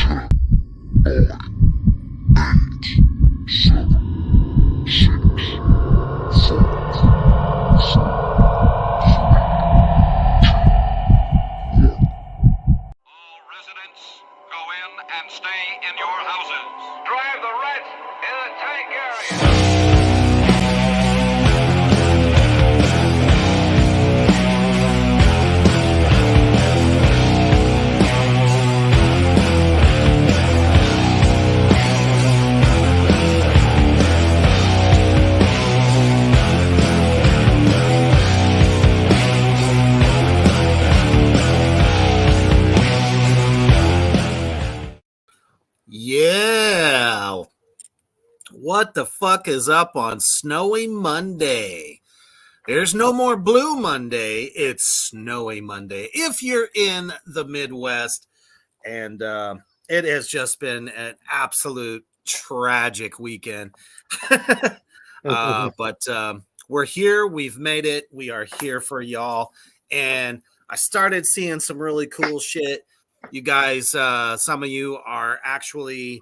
And stay in your houses. Drive the rats in the tank area. Yeah. What the fuck is up on Snowy Monday? There's no more Blue Monday. It's Snowy Monday. If you're in the Midwest, and it has just been an absolute tragic weekend. But we're here. We've made it. We are here for y'all. And I started seeing some really cool shit. You guys, some of you are actually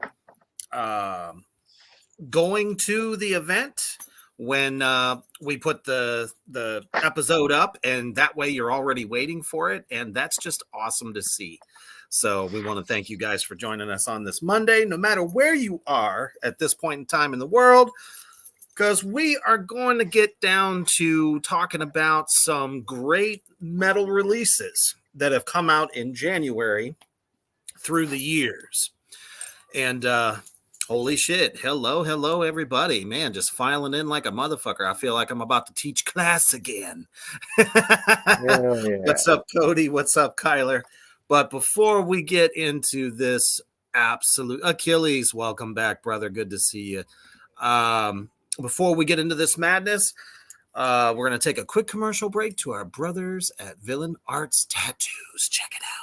going to the event when we put the episode up, and that way you're already waiting for it, and that's just awesome to see. So we want to thank you guys for joining us on this Monday, no matter where you are at this point in time in the world, because we are going to get down to talking about some great metal releases that have come out in January through the years. And holy shit. Hello, everybody. Man, just filing in like a motherfucker. I feel like I'm about to teach class again. Yeah. What's up, Cody? What's up, Kyler? But before we get into this absolute Achilles, welcome back, brother. Good to see you. Before we get into this madness, we're going to take a quick commercial break to our brothers at Villain Arts Tattoos. Check it out.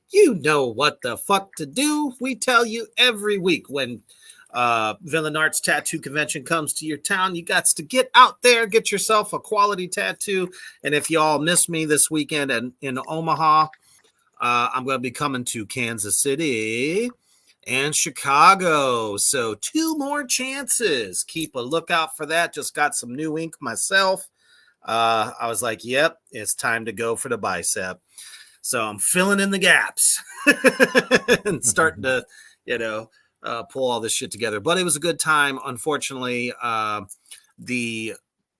You know what the fuck to do. We tell you every week when Villain Arts Tattoo Convention comes to your town, you got to get out there, get yourself a quality tattoo. And if y'all miss me this weekend in Omaha, I'm going to be coming to Kansas City and Chicago. So 2 more chances. Keep a lookout for that. Just got some new ink myself. I was like, yep, it's time to go for the bicep. So I'm filling in the gaps and starting to, pull all this shit together. But it was a good time. Unfortunately, the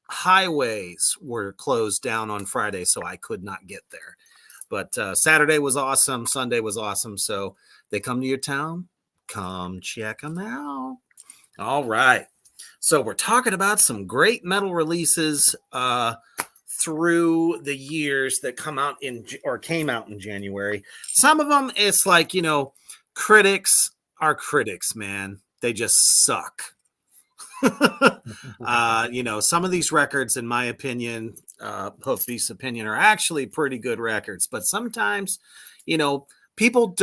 highways were closed down on Friday, so I could not get there. But Saturday was awesome. Sunday was awesome. So they come to your town. Come check them out. All right. So we're talking about some great metal releases through the years that came out in January. Some of them, it's like, critics are critics, man. They just suck. Some of these records, in my opinion, Hoofbeast's opinion, are actually pretty good records. But sometimes, people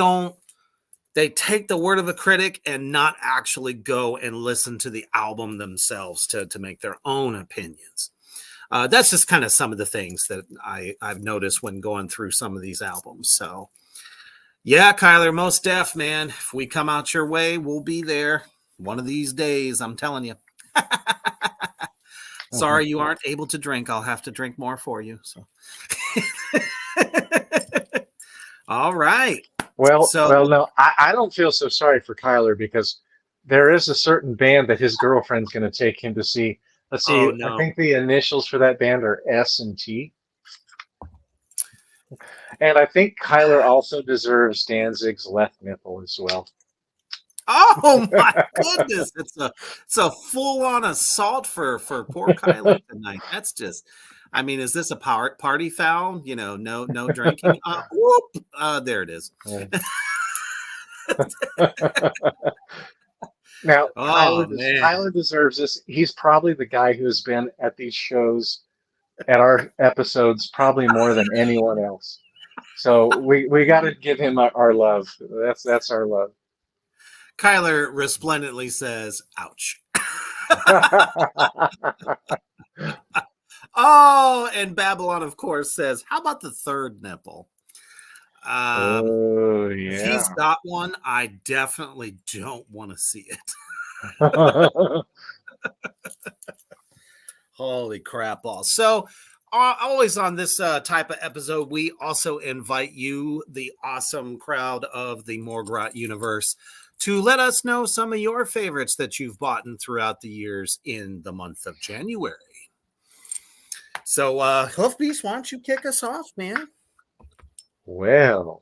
they take the word of a critic and not actually go and listen to the album themselves to make their own opinions. That's just kind of some of the things that I've noticed when going through some of these albums. So, yeah, Kyler, most def, man. If we come out your way, we'll be there one of these days. I'm telling you. Sorry you aren't able to drink. I'll have to drink more for you. So, all right. Well, no, I don't feel so sorry for Kyler because there is a certain band that his girlfriend's going to take him to see Let's Oh, see. I no. think the initials for that band are S and T. And I think Kyler also deserves Danzig's left nipple as well. Oh my goodness! It's a full on assault for poor Kyler tonight. That's just, I mean, is this a party foul? No drinking. Whoop! There it is. Now, Oh man, Kyler deserves this. He's probably the guy who's been at these shows, at our episodes, probably more than anyone else. So we got to give him our love. That's our love. Kyler resplendently says, "Ouch." Oh, and Babylon, of course, says, "How about the third nipple?" Oh If yeah. he's got one, I definitely don't want to see it. Holy crap balls. So always on this type of episode, we also invite you, the awesome crowd of the Morgrot universe, to let us know some of your favorites that you've bought throughout the years in the month of January. So Hoofbeast, why don't you kick us off, man? Well,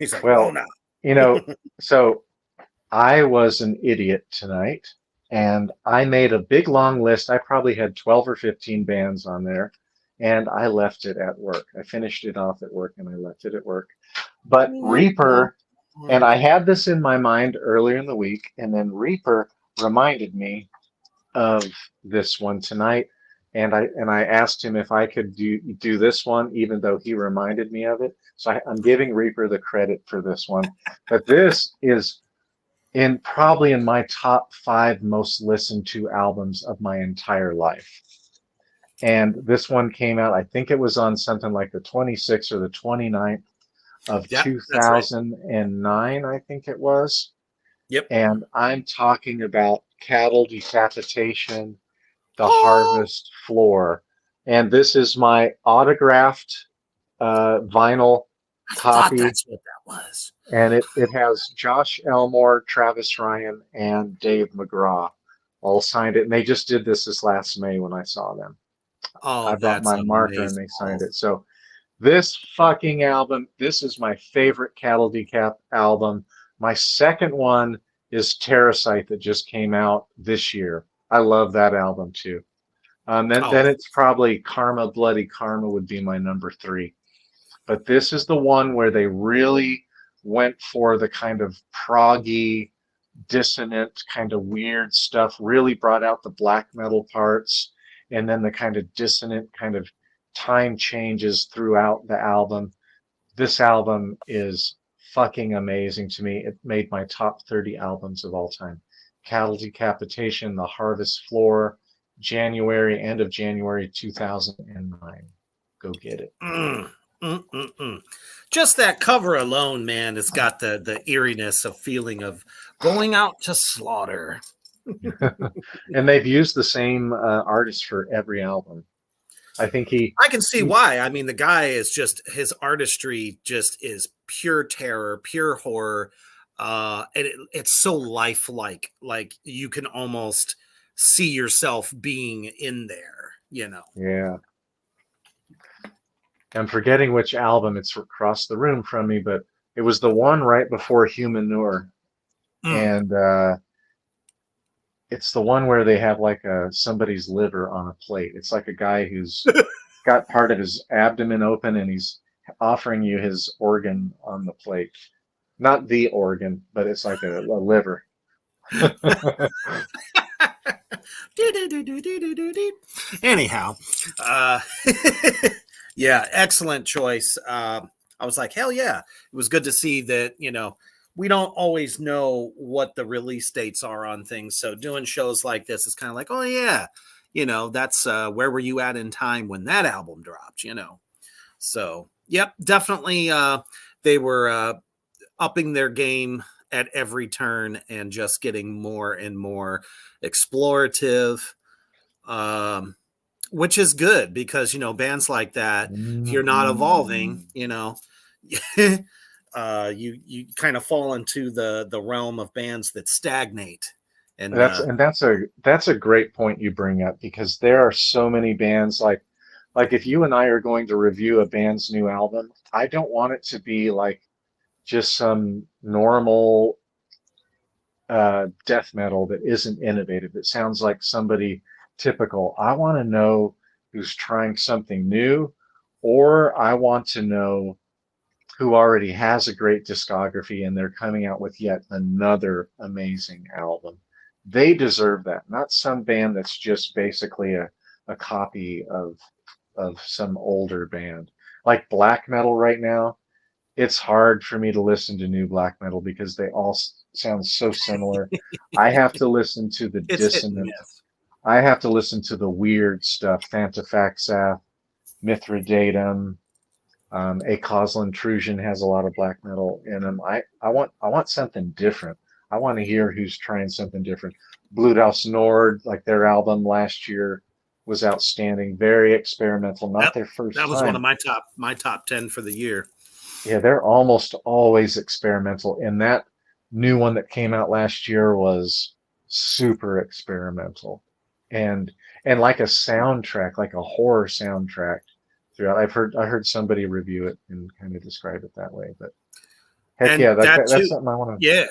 He's like, well, oh no. So I was an idiot tonight, and I made a big long list. I probably had 12 or 15 bands on there, and I left it at work. I finished it off at work, and I left it at work. But Reaper, and I had this in my mind earlier in the week, and then Reaper reminded me of this one tonight, and I asked him if I could do this one, even though he reminded me of it. So I'm giving Reaper the credit for this one. But this is probably in my top 5 most listened to albums of my entire life. And this one came out, I think it was on something like the 26th or the 29th of 2009, right. I think it was. Yep. And I'm talking about Cattle Decapitation, The Harvest Floor. And this is my autographed vinyl copy. That's what that was. And it has Josh Elmore, Travis Ryan, and Dave McGraw all signed it. And they just did this last May when I saw them. Oh, I bought my marker and they signed it. So this fucking album, this is my favorite Cattle Decap album. My second one is Terrasite that just came out this year. I love that album too. Then it's probably Karma, Bloody Karma would be my number 3. But this is the one where they really went for the kind of proggy, dissonant, kind of weird stuff, really brought out the black metal parts, and then the kind of dissonant kind of time changes throughout the album. This album is fucking amazing to me. It made my top 30 albums of all time. Cattle Decapitation, The Harvest Floor, end of January 2009. Go get it. Just that cover alone, man, it's got the eeriness of feeling of going out to slaughter. And they've used the same artist for every album. I can see why. I mean, the guy is just, his artistry just is pure terror, pure horror. And it's so lifelike. Like you can almost see yourself being in there, Yeah. I'm forgetting which album. It's across the room from me, but it was the one right before Humanure. And it's the one where they have like somebody's liver on a plate. It's like a guy who's got part of his abdomen open and he's offering you his organ on the plate. Not the organ, but it's like a liver. Anyhow, yeah, excellent choice. I was like, hell yeah. It was good to see that, we don't always know what the release dates are on things. So doing shows like this is kind of like, oh yeah, that's where were you at in time when that album dropped, So, yep, definitely they were upping their game at every turn and just getting more and more explorative, which is good because, bands like that, if you're not evolving, you kind of fall into the realm of bands that stagnate And That's a great point you bring up, because there are so many bands like if you and I are going to review a band's new album, I don't want it to be like just some normal death metal that isn't innovative. It sounds like somebody typical. I want to know who's trying something new, or I want to know who already has a great discography and they're coming out with yet another amazing album. They deserve that, not some band that's just basically a copy of some older band. Like black metal right now, it's hard for me to listen to new black metal because they all sound so similar. I have to listen to the it's hit and dissonant. miss. I have to listen to the weird stuff. Fantafaxath, Mithridatum, A Causal Intrusion has a lot of black metal in them. I want something different. I want to hear who's trying something different. Bluthaus Nord, like their album last year, was outstanding. Very experimental. Not Yep, their first that was one time. of my top 10 for the year. Yeah, they're almost always experimental. And that new one that came out last year was super experimental. And like a soundtrack, like a horror soundtrack throughout. I heard somebody review it and kind of describe it that way. But heck And yeah, that that's too, something I want to. yeah,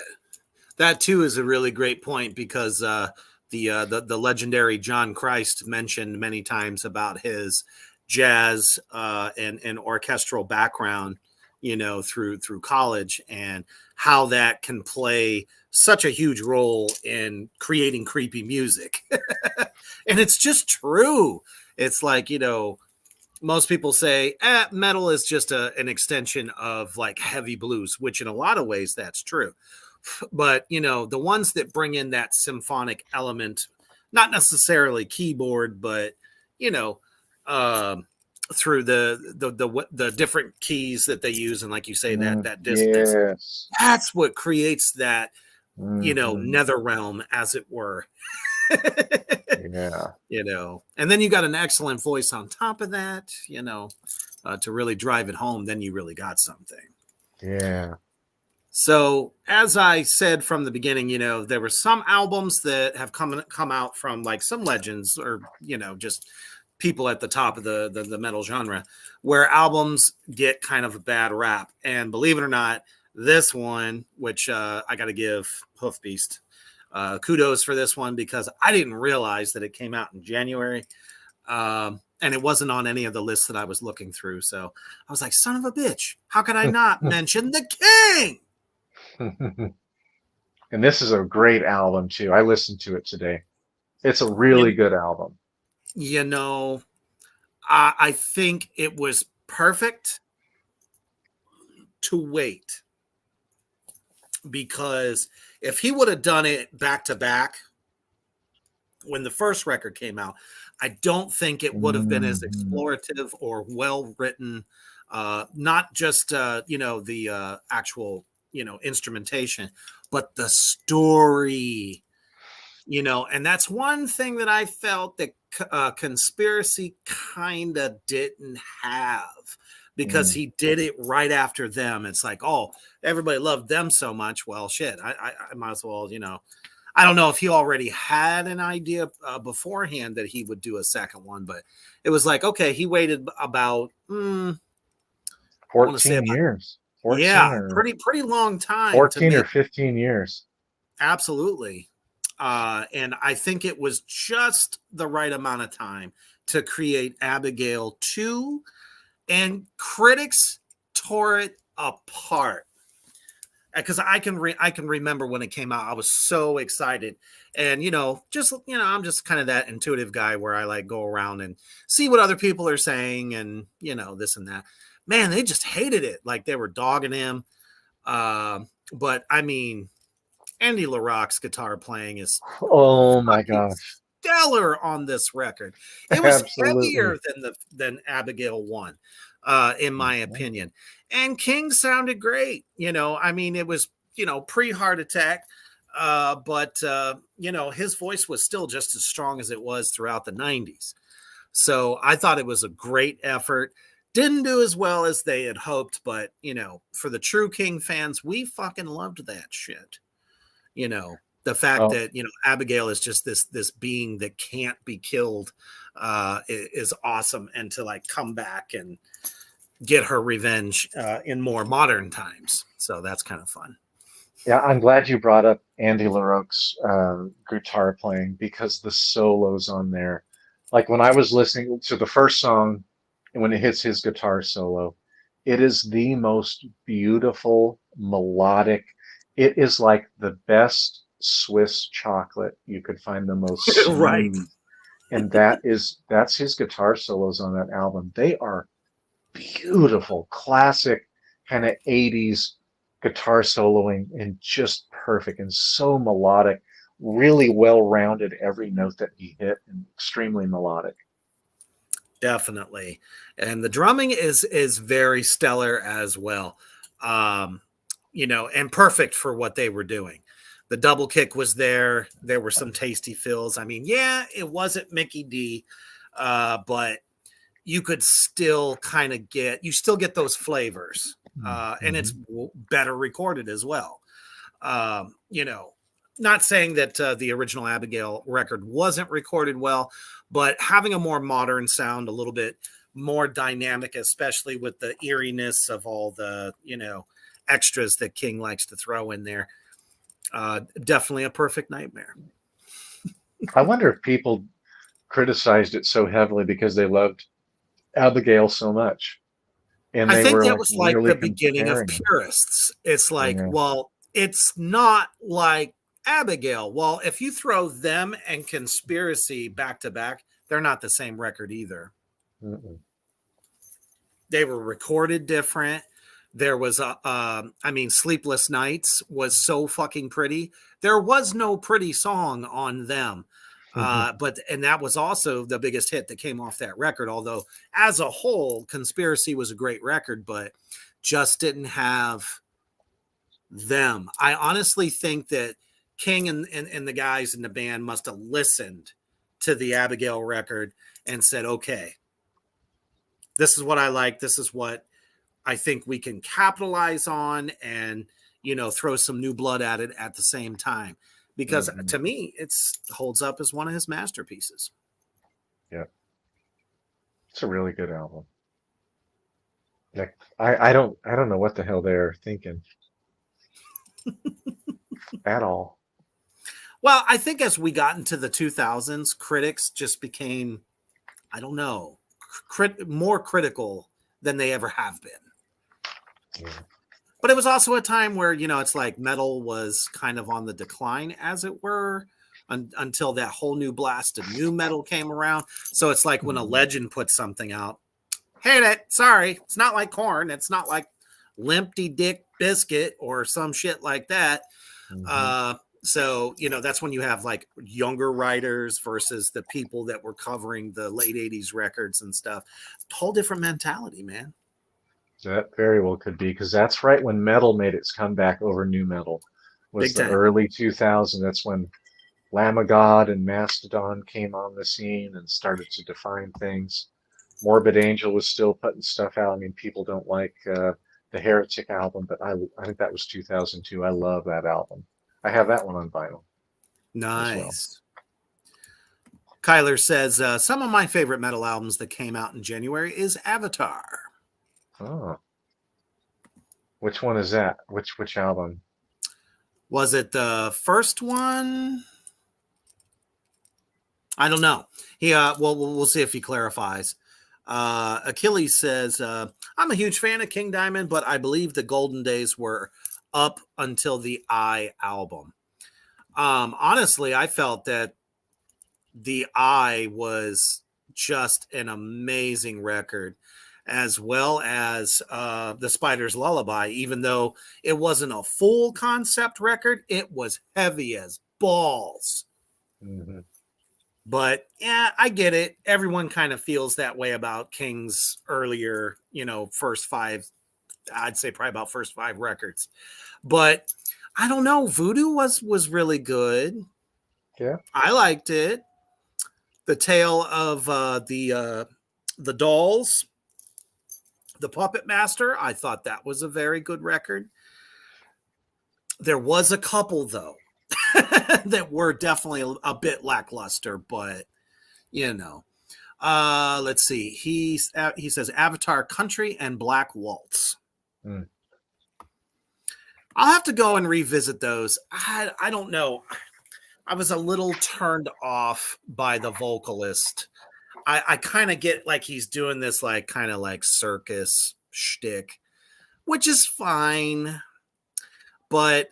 that too is a really great point because the legendary John Christ mentioned many times about his jazz and orchestral background, through college, and how that can play such a huge role in creating creepy music. And it's just true. It's like, most people say metal is just an extension of like heavy blues, which in a lot of ways that's true. But, the ones that bring in that symphonic element, not necessarily keyboard, but, you know, um, through the different keys that they use, and like you say, that dissonance, Yes. that's what creates that, Mhm. nether realm, as it were. Yeah. And then you got an excellent voice on top of that, to really drive it home. Then you really got something. Yeah. So, as I said from the beginning, there were some albums that have come out from like some legends, or just people at the top of the metal genre, where albums get kind of a bad rap. And believe it or not, this one, which I got to give Hoofbeast kudos for this one, because I didn't realize that it came out in January. And it wasn't on any of the lists that I was looking through. So I was like, son of a bitch, how could I not mention The King? And this is a great album too. I listened to it today. It's a really You, good album. you know, I think it was perfect to wait, because if he would have done it back to back when the first record came out, I don't think it would have been as Mhm. explorative or well written. Not just the actual instrumentation, but the story. And that's one thing that I felt that Conspiracy kind of didn't have, because Mm. he did it right after them. It's like, oh, everybody loved them so much. Well, shit, I might as well, I don't know if he already had an idea beforehand that he would do a second one, but it was like, okay, he waited about, I want to say 14 about, years. 14 yeah, or pretty long time to 14 or make. 15 years. Absolutely. And I think it was just the right amount of time to create Abigail 2, and critics tore it apart. Because I can remember when it came out, I was so excited, and I'm just kind of that intuitive guy where I like go around and see what other people are saying, and this and that. Man, they just hated it, like they were dogging him. But I mean, Andy LaRocque's guitar playing is Oh my fucking gosh. stellar on this record. It was Absolutely. heavier than Abigail 1, in my Mhm. opinion. And King sounded great. I mean, it was pre-heart attack, but his voice was still just as strong as it was throughout the 90s. So I thought it was a great effort. Didn't do as well as they had hoped, but for the true King fans, we fucking loved that shit. you know The fact Oh. that, you know, Abigail is just this being that can't be killed is awesome. And to like come back and get her revenge in more modern times. So that's kind of fun. Yeah, I'm glad you brought up Andy LaRocque's guitar playing because the solos on there, like when I was listening to the first song and when it hits his guitar solo, it is the most beautiful melodic. It is like the best Swiss chocolate you could find, the most Right. smooth. And that's his guitar solos on that album. They are beautiful, classic kind of 80s guitar soloing and just perfect and so melodic, really well rounded every note that he hit and extremely melodic. Definitely. And the drumming is very stellar as well. You know, and perfect for what they were doing. The double kick was there. There were some tasty fills. I mean, yeah, it wasn't Mickey D, but you could still kind of you still get those flavors. And it's better recorded as well. You know, not saying that the original Abigail record wasn't recorded well, but having a more modern sound, a little bit more dynamic, especially with the eeriness of all the, you know, extras that King likes to throw in there. Definitely a perfect nightmare. I wonder if people criticized it so heavily because they loved Abigail so much. And I they think were that like was like really the beginning of comparing them. purists. It's like, Yeah. well, it's not like Abigail. Well, if you throw them and Conspiracy back to back, they're not the same record either. Mm-mm. They were recorded different. There was I mean, Sleepless Nights was so fucking pretty. There was no pretty song on them. And that was also the biggest hit that came off that record. Although as a whole, Conspiracy was a great record, but just didn't have them. I honestly think that King and the guys in the band must have listened to the Abigail record and said, okay, this is what I like. This is what I think we can capitalize on and, you know, throw some new blood at it at the same time. Because to me, it's holds up as one of his masterpieces. Yeah. It's a really good album. Like I don't know what the hell they're thinking at all. Well, I think as we got into the 2000s, critics just became, I don't know, more critical than they ever have been. Yeah. But it was also a time where, you know, it's like metal was kind of on the decline, as it were, until that whole new blast of new metal came around. So it's like when a legend puts something out, hate it. Sorry. It's not like Korn. It's not like Limpty Dick Biscuit or some shit like that. So, you know, that's when you have like younger writers versus the people that were covering the late 80s records and stuff. Whole different mentality, man. That very well could be because that's right when metal made its comeback over new metal. Was Big the time. early 2000s. That's when Lamb of God and Mastodon came on the scene and started to define things. Morbid Angel was still putting stuff out. I mean, people don't like the Heretic album, but I think that was 2002. I love that album. I have that one on vinyl. Nice. Kyler says, some of my favorite metal albums that came out in January is Avatar. Oh. Which one is that? Which album? Was it the first one? I don't know. He we'll see if he clarifies. Achilles says, I'm a huge fan of King Diamond, but I believe the golden days were up until the Eye album. Honestly, I felt that the Eye was just an amazing record, as well as the Spider's Lullaby. Even though it wasn't a full concept record, it was heavy as balls. But yeah, I get it. Everyone kind of feels that way about King's earlier, you know, first five, I'd say probably about first five records. But I don't know. Voodoo was really good. Yeah. I liked it. The Tale of the Dolls, The Puppet Master, I thought that was a very good record. There was a couple, though, that were definitely a bit lackluster, but you know. Let's see. He says Avatar Country and Black Waltz. Hmm. I'll have to go and revisit those. I don't know. I was a little turned off by the vocalist. I kind of get like he's doing this like kind of like circus shtick, which is fine, but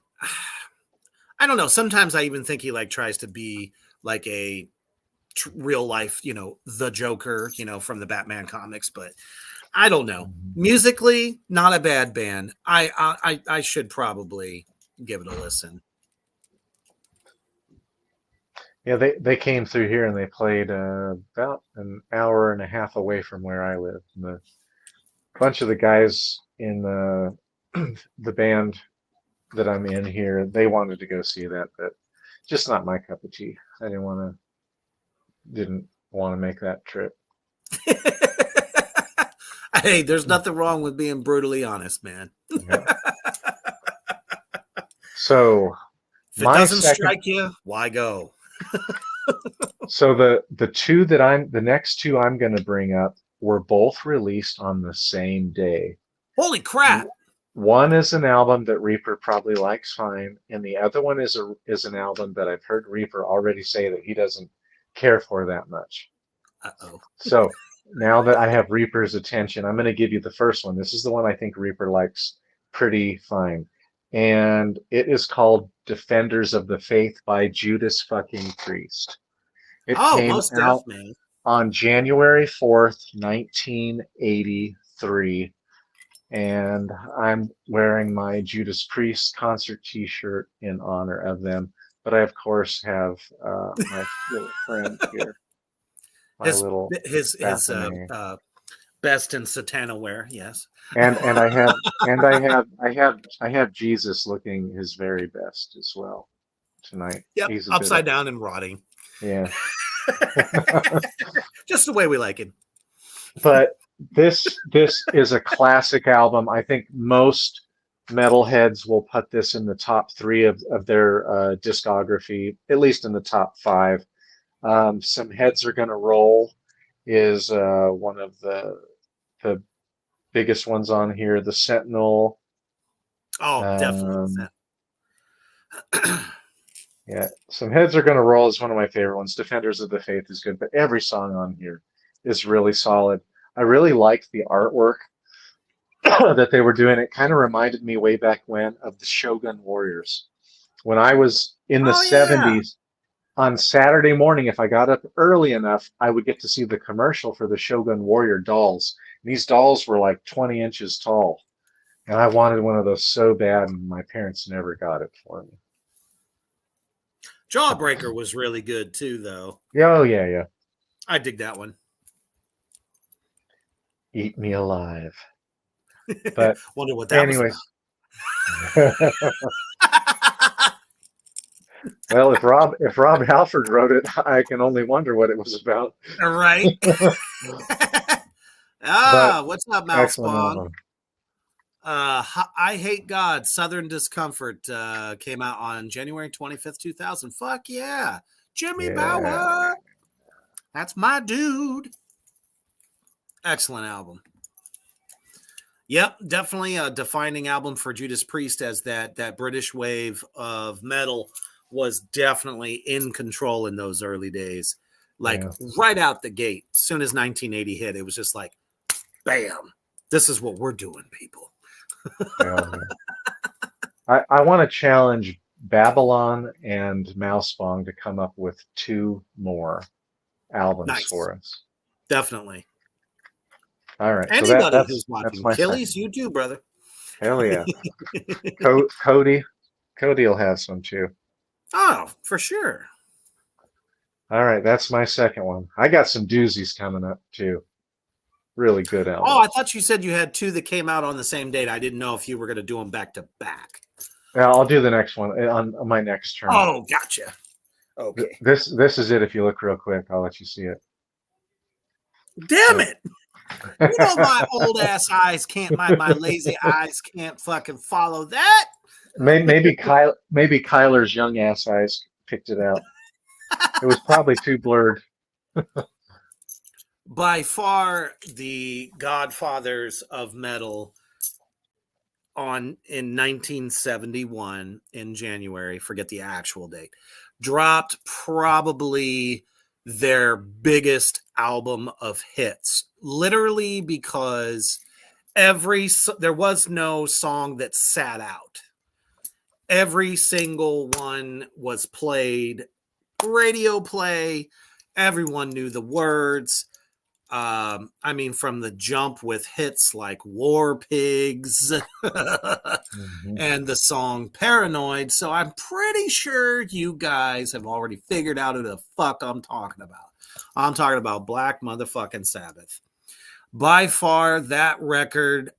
I don't know. Sometimes I even think he like tries to be like a real life, the Joker, from the Batman comics, but I don't know. Musically, not a bad band. I should probably give it a listen. Yeah, they came through here and they played about an hour and a half away from where I live. And a bunch of the guys in the the band that I'm in here, they wanted to go see that, but just not my cup of tea. I didn't want to make that trip. Hey, there's nothing wrong with being brutally honest, man. Yeah. So if it doesn't strike you, why go? So the next two I'm going to bring up were both released on the same day. Holy crap! One is an album that Reaper probably likes fine, and the other one is an album that I've heard Reaper already say that he doesn't care for that much. Uh-oh. So now that I have Reaper's attention, I'm going to give you the first one. This is the one I think Reaper likes pretty fine. And it is called Defenders of the Faith by Judas fucking Priest. It came most out definitely on January 4th, 1983. And I'm wearing my Judas Priest concert t-shirt in honor of them. But I, of course, have my little friend here. His best in satana wear, yes. And I have Jesus looking his very best as well tonight. Yep, He's upside down and rotting. Yeah. Just the way we like it. But this is a classic album. I think most metalheads will put this in the top 3 of their discography, at least in the top 5. Some Heads Are Gonna Roll is one of the biggest ones on here. The Sentinel. Oh, definitely. Yeah, Some Heads Are Gonna Roll is one of my favorite ones. Defenders of the Faith is good, but every song on here is really solid. I really liked the artwork that they were doing. It kind of reminded me way back when of the Shogun Warriors. When I was in the 70s, on Saturday morning, if I got up early enough, I would get to see the commercial for the Shogun Warrior dolls. And these dolls were like 20 inches tall. And I wanted one of those so bad, and my parents never got it for me. Jawbreaker was really good too, though. Oh, yeah. I dig that one. Eat Me Alive. But wonder what that anyways. was Well, if Rob Halford wrote it, I can only wonder what it was about. All right. What's up, Mousebong? I Hate God, Southern Discomfort came out on January 25th, 2000. Fuck yeah. Jimmy Bauer. That's my dude. Excellent album. Yep, definitely a defining album for Judas Priest, as that British wave of metal was definitely in control in those early days. Like right out the gate, as soon as 1980 hit, it was just like, bam, this is what we're doing, people. I want to challenge Babylon and Mousebong to come up with 2 more albums for us. Definitely. All right. Anybody so who's watching Achilles, you too, brother. Hell yeah. Cody will have some too. Oh, for sure. All right, that's my second one. I got some doozies coming up too. Really good album. Oh, I thought you said you had 2 that came out on the same date. I didn't know if you were going to do them back to back. Yeah, I'll do the next one on my next turn. Oh, gotcha. Okay. This is it. If you look real quick, I'll let you see it. Damn it! You know my old ass eyes can't. My lazy eyes can't fucking follow that. Maybe Kyler's young ass eyes picked it out. It was probably too blurred. By far the godfathers of metal on in 1971 in January, forget the actual date, dropped probably their biggest album of hits, literally because there was no song that sat out. Every single one was played, radio play. Everyone knew the words. I mean, from the jump with hits like War Pigs Mhm. and the song Paranoid. So I'm pretty sure you guys have already figured out who the fuck I'm talking about. I'm talking about Black Motherfucking Sabbath. By far, that record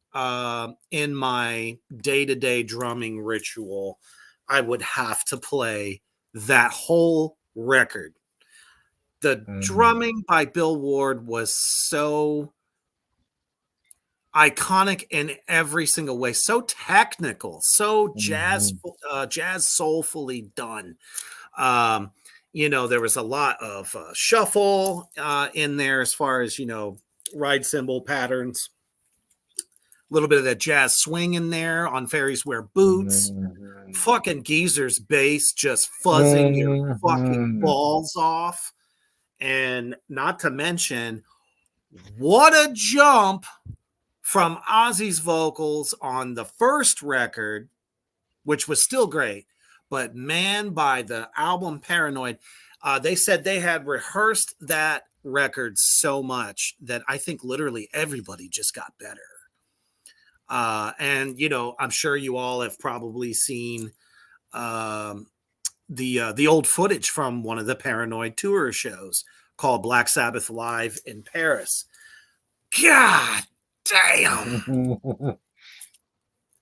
in my day-to-day drumming ritual, I would have to play that whole record. The Mhm. drumming by Bill Ward was so iconic in every single way, so technical, so Mhm. jazz soulfully done. Um, there was a lot of shuffle in there as far as ride cymbal patterns, a little bit of that jazz swing in there on Fairies Wear Boots. Mhm. Fucking Geezer's bass just fuzzing your fucking Mhm. balls off. And not to mention, what a jump from Ozzy's vocals on the first record, which was still great. But man, by the album Paranoid, they said they had rehearsed that record so much that I think literally everybody just got better. And I'm sure you all have probably seen um, the old footage from one of the Paranoid tour shows called Black Sabbath Live in Paris. God damn.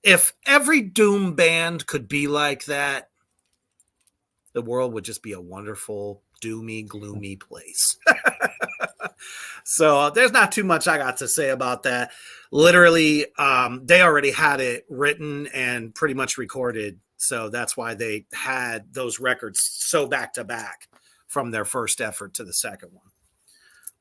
If every Doom band could be like that, the world would just be a wonderful, doomy, gloomy place. So there's not too much I got to say about that. Literally, they already had it written and pretty much recorded. So that's why they had those records so back to back from their first effort to the second one.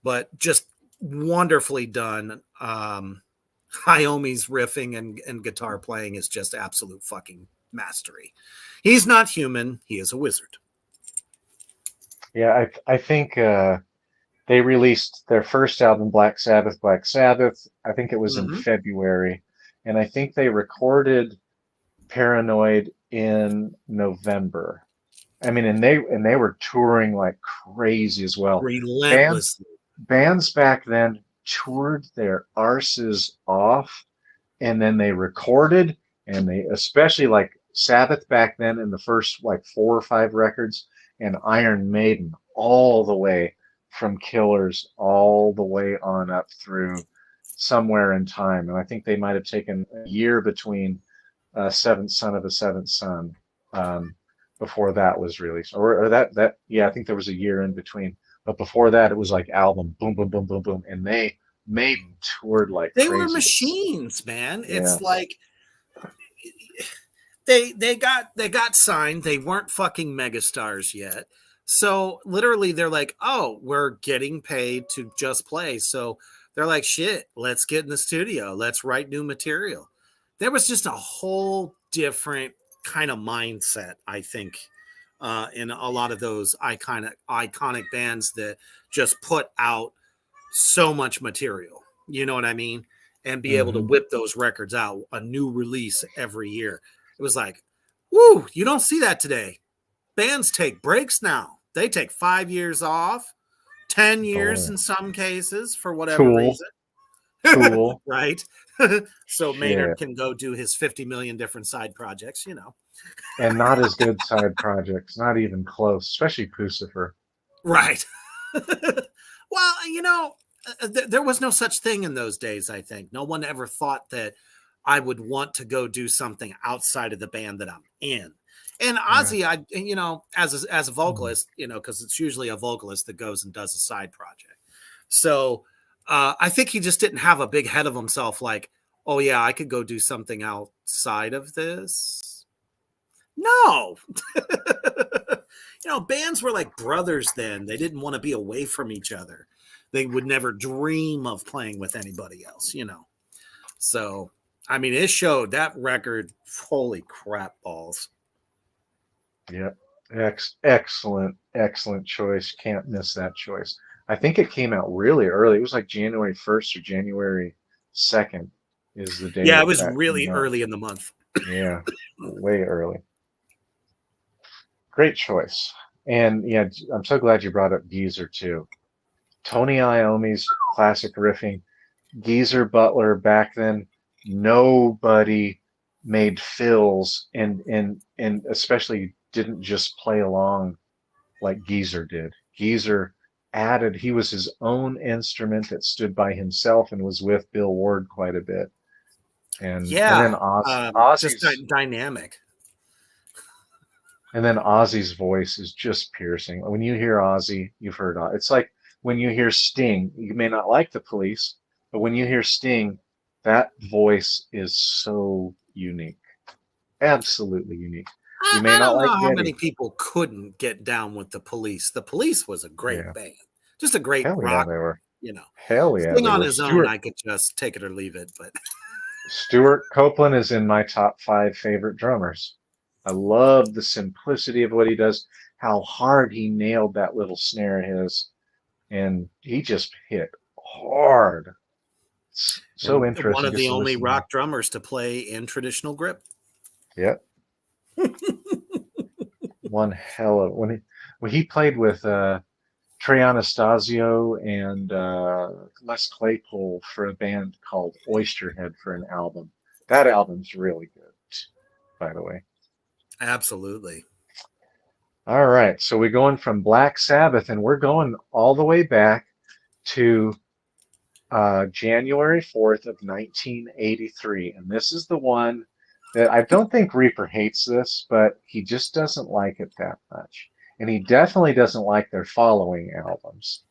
But just wonderfully done. Iommi's riffing and guitar playing is just absolute fucking mastery. He's not human. He is a wizard. Yeah, I think they released their first album, Black Sabbath, Black Sabbath. I think it was in Mm-hmm. February, and I think they recorded Paranoid in November. I mean, and they were touring like crazy as well. Bands Relentlessly. bands back then toured their arses off, and then they recorded, and they especially like Sabbath back then in the first like 4 or 5 records, and Iron Maiden all the way from Killers all the way on up through Somewhere in Time. And I think they might have taken a year between Seventh Son of a Seventh Son um, before that was released, or that yeah, I think there was a year in between. But before that, it was like album boom, boom, boom, boom, boom, and they Maiden toured like They were crazy. machines, man. Yeah. It's like they got signed. They weren't fucking megastars yet. So literally they're like, "Oh, we're getting paid to just play." So they're like, "Shit, let's get in the studio. Let's write new material." There was just a whole different kind of mindset, I think, in a lot of those iconic bands that just put out so much material. You know what I mean? And be able to Hmm. whip those records out, a new release every year. It was like, woo, you don't see that today. Bands take breaks now. They take 5 years off, 10 years Boy. in some cases for whatever Cool. reason. Cool. Right? So Maynard Shit. can go do his 50 million different side projects. And not as good side projects, not even close, especially Pucifer. Right. Well, there was no such thing in those days, I think. No one ever thought that I would want to go do something outside of the band that I'm in. And Yeah. Ozzy, as a vocalist, because it's usually a vocalist that goes and does a side project. So I think he just didn't have a big head of himself like, oh, yeah, I could go do something outside of this. No. Bands were like brothers then. They didn't want to be away from each other. They would never dream of playing with anybody else. So, I mean, it showed that record. Holy crap balls. Yep. Excellent choice. Can't miss that choice. I think it came out really early. It was like January 1st or January 2nd is the day. Yeah, it was that really came out. early in the month. Yeah, way early. Great choice. And yeah, I'm so glad you brought up Geezer too. Tony Iommi's classic riffing. Geezer Butler back then, nobody made fills and especially didn't just play along like Geezer did. Geezer added, he was his own instrument that stood by himself and was with Bill Ward quite a bit. And then Ozzy's just dynamic. And then Ozzy's voice is just piercing. When you hear Ozzy, you've heard it's like when you hear Sting. You may not like the Police, but when you hear Sting, that voice is so unique. Absolutely unique. You may I not don't know like how Geddy. many people couldn't get down with the Police. The Police was a great Yeah. band. Just a great Hell yeah, rock. they were. You know, Hell yeah, Sting they on were. his own, I could just take it or leave it. But Stuart Copeland is in my top 5 favorite drummers. I love the simplicity of what he does, how hard he nailed that little snare of his, and he just hit hard. It's so and interesting. one of just the to only listen to rock drummers to play in traditional grip. him. Yep. One hell of when he played with Trey Anastasio and Les Claypool for a band called Oysterhead for an album. That album's really good, by the way. Absolutely. All right, so we're going from Black Sabbath, and we're going all the way back to January 4th of 1983, and this is the one that I don't think Reaper hates this, but he just doesn't like it that much, and he definitely doesn't like their following albums.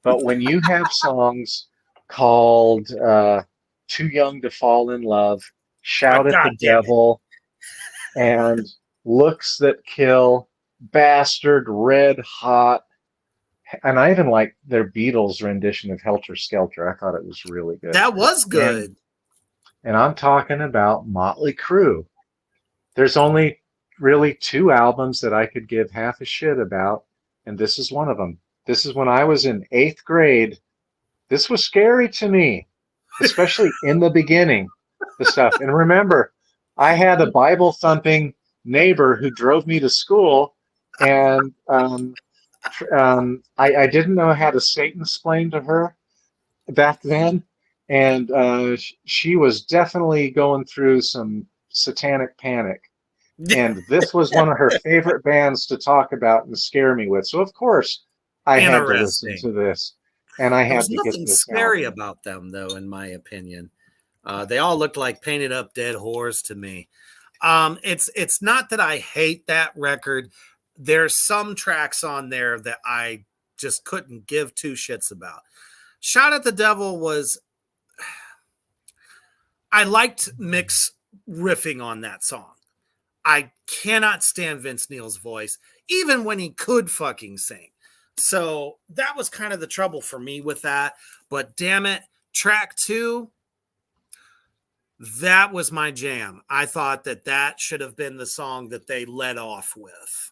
But when you have songs called Too Young to Fall in Love, Shout at the Devil, and Looks That Kill, Bastard, Red Hot, and I even like their Beatles rendition of Helter Skelter. I thought it was really good. That was good. And I'm talking about Motley Crue. There's only really 2 albums that I could give half a shit about, and this is one of them. This is when I was in 8th grade. This was scary to me, especially in the beginning, the stuff. And remember, I had a Bible thumping neighbor who drove me to school, and I didn't know how to Satan explain to her back then, and she was definitely going through some satanic panic. And this was one of her favorite bands to talk about and scare me with. So of course I had to listen to this, and I had to get this. Nothing scary about them, though, in my opinion. They all looked like painted up dead whores to me. It's not that I hate that record. There's some tracks on there that I just couldn't give 2 shits about. Shout at the Devil was, I liked Mick's riffing on that song. I cannot stand Vince Neil's voice, even when he could fucking sing. So that was kind of the trouble for me with that. But damn it, track 2, that was my jam. I thought that should have been the song that they led off with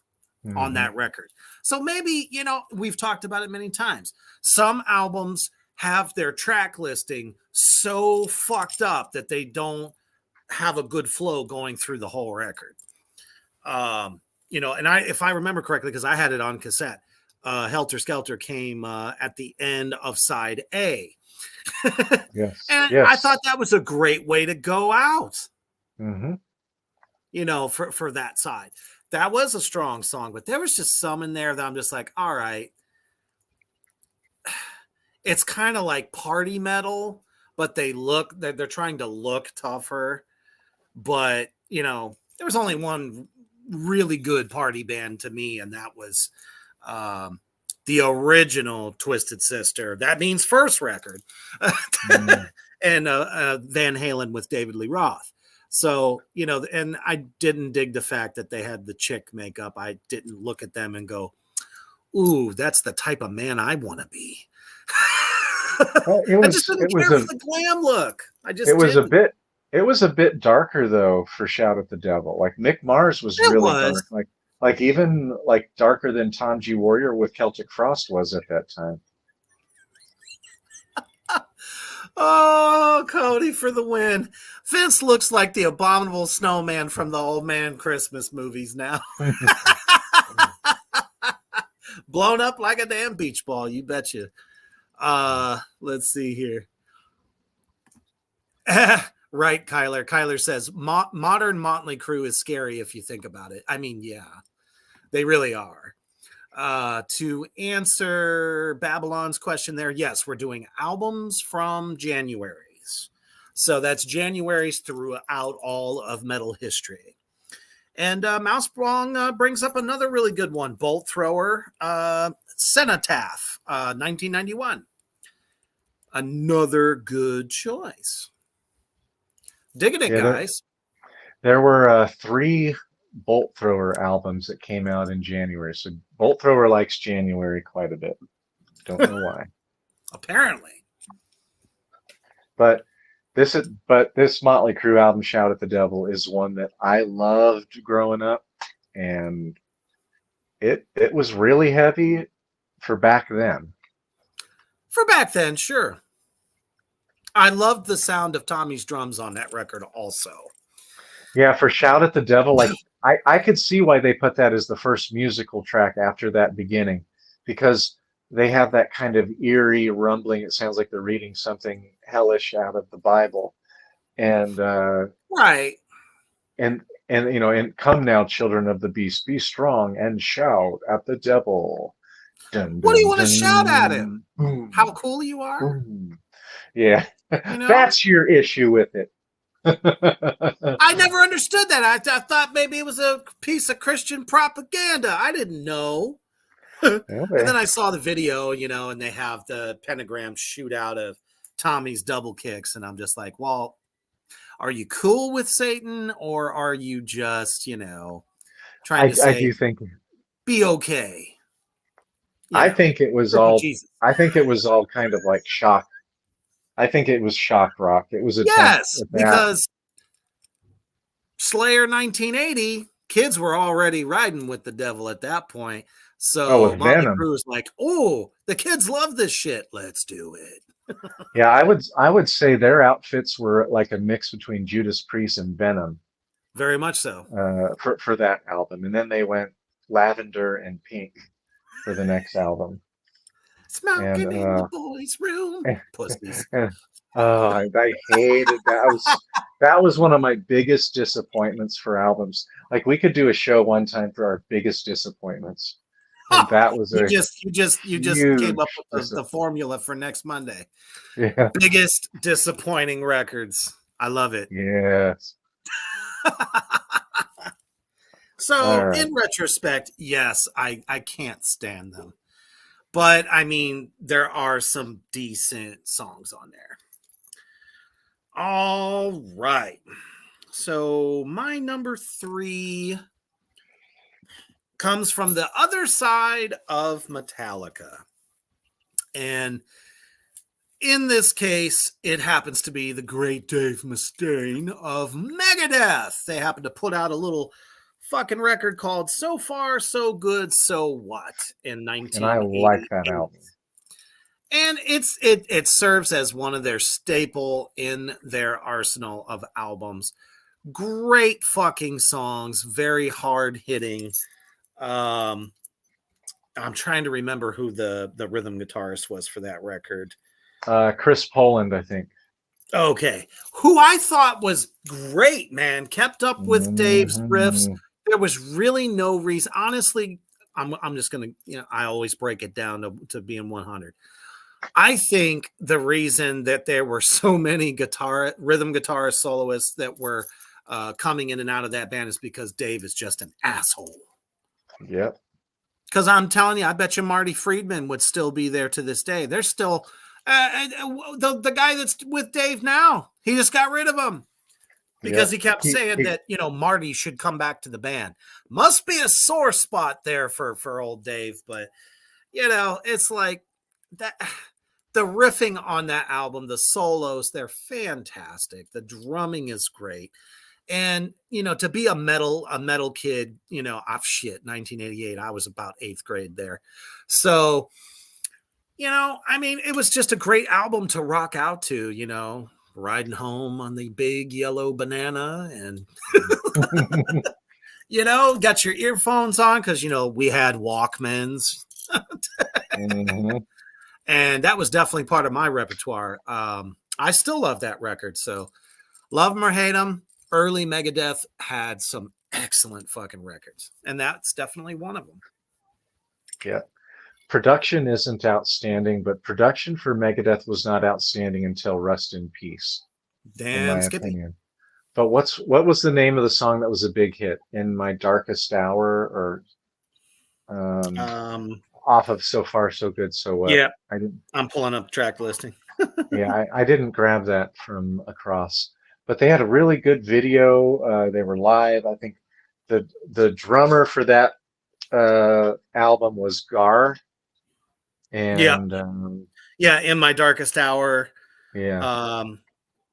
on that record. So maybe, we've talked about it many times. Some albums have their track listing so fucked up that they don't have a good flow going through the whole record. And if I remember correctly, because I had it on cassette, Helter Skelter came at the end of side A. Yes. And yes. I thought that was a great way to go out. Mm-hmm. For that side. That was a strong song, but there was just some in there that I'm just like, all right. It's kind of like party metal, but they're trying to look tougher. But, there was only one really good party band to me, and that was the original Twisted Sister. That means first record. And Van Halen with David Lee Roth. So, and I didn't dig the fact that they had the chick makeup. I didn't look at them and go, ooh, that's the type of man I want to be. Well, I just didn't care for the glam look. I just it was didn't. it was a bit darker though for Shout at the Devil. Like Mick Mars was It really was. dark. Like even like darker than Tom G. Warrior with Celtic Frost was at that time. Oh, Cody for the win. Vince looks like the abominable snowman from the Old Man Christmas movies now. Blown up like a damn beach ball, you betcha. Let's see here. Right, Kyler. Kyler says modern Motley Crue is scary if you think about it. I mean, yeah, they really are. To answer Babylon's question there, yes, we're doing albums from January's. So that's January's throughout all of metal history. And Mouseprong brings up another really good one, Bolt Thrower, Cenotaph, 1991. Another good choice. Digging it, guys. There were 3 Bolt Thrower albums that came out in January. So Bolt Thrower likes January quite a bit. Don't know why. Apparently. But this Motley Crue album, Shout at the Devil, is one that I loved growing up, and it was really heavy for back then. For back then, sure. I loved the sound of Tommy's drums on that record also. Yeah, for Shout at the Devil, like I could see why they put that as the first musical track after that beginning, because they have that kind of eerie rumbling. It sounds like they're reading something hellish out of the Bible. And right. And and come now, children of the beast, be strong and shout at the devil. Dun, what do you dun, want to shout at him? boom, How cool you are? boom. Yeah. That's your issue with it. I never understood that. I thought maybe it was a piece of Christian propaganda. I didn't know. And then I saw the video, and they have the pentagram shoot out of Tommy's double kicks. And I'm just like, well, are you cool with Satan, or are you just, trying to say, I do think, be okay? I think it was all, I think it was all kind of like shock. I think it was shock rock. It was because Slayer 1980, kids were already riding with the devil at that point. So Motley Crue was like, oh, the kids love this shit. Let's do it. Yeah, I would say their outfits were like a mix between Judas Priest and Venom. Very much so. For that album. And then they went lavender and pink for the next album. Smoking in the boys' room. Pussies. I hated that. That was one of my biggest disappointments for albums. Like we could do a show one time for our biggest disappointments. And that was you just came up with the formula for next Monday. Yeah. Biggest disappointing records. I love it. Yes. So in retrospect, yes, I can't stand them. But I mean, there are some decent songs on there. All right. So my number 3 comes from the other side of Metallica. And in this case, it happens to be the great Dave Mustaine of Megadeth. They happen to put out a little fucking record called So Far, So Good, So What in 1980. And I like that album. And it serves as one of their staple in their arsenal of albums. Great fucking songs, very hard hitting. I'm trying to remember who the rhythm guitarist was for that record. Chris Poland, I think. Okay. Who I thought was great, man. Kept up with Dave's riffs. There was really no reason. Honestly, I'm just going to, I always break it down to being 100. I think the reason that there were so many rhythm guitarist soloists that were coming in and out of that band is because Dave is just an asshole. Yep. Because I'm telling you, I bet you Marty Friedman would still be there to this day. There's still the guy that's with Dave now. He just got rid of him. because Yeah. he kept saying that, you know, Marty should come back to the band. Must be a sore spot there for old Dave, but you know, it's like that. The riffing on that album, the solos, they're fantastic. The drumming is great. And you know, to be a metal kid, you know, 1988, I was about 8th grade there. So, you know, I mean, it was just a great album to rock out to, you know, riding home on the big yellow banana and you know, got your earphones on because you know we had Walkmans. Mhm. And that was definitely part of my repertoire. I still love that record. So, love them or hate them, early Megadeth had some excellent fucking records, and that's definitely one of them. Yeah. Production isn't outstanding, but production for Megadeth was not outstanding until Rust in Peace, in Damn, my Skippy. opinion. But what was the name of the song that was a big hit? In My Darkest Hour, or off of So Far So Good So What? Yeah, I didn't. I'm pulling up track listing. Yeah, I didn't grab that from across, but they had a really good video. They were live. I think the drummer for that album was Gar, Yeah, and yeah. In My Darkest Hour, yeah, um,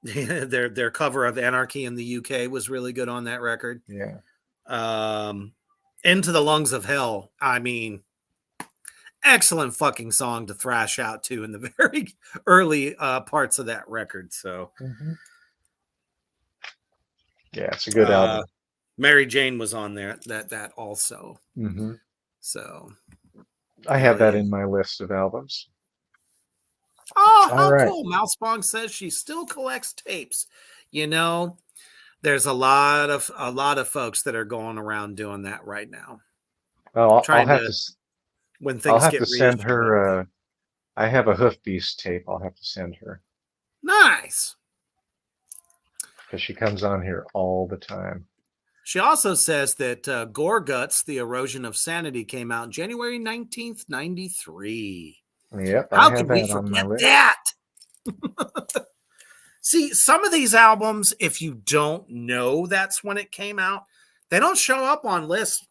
their cover of Anarchy in the UK was really good on that record. yeah, Into the Lungs of Hell. I mean, excellent fucking song to thrash out to in the very early parts of that record. So, yeah, it's a good album. Mary Jane was on there. That also. Hmm. So, I hell have that yeah. in my list of albums. Oh, All how right. cool! Mousebong says she still collects tapes. You know, there's a lot of folks that are going around doing that right now. Well, I'll Trying have to to when I'll things have get to send reissued. her. I have a Hoof Beast tape. I'll have to send her Nice. because she comes on here all the time. She also says that Gore Guts, The Erosion of Sanity, came out January 19th, 93. Yep, I How have could we that on my forget list. that? See, some of these albums, if you don't know that's when it came out, they don't show up on lists.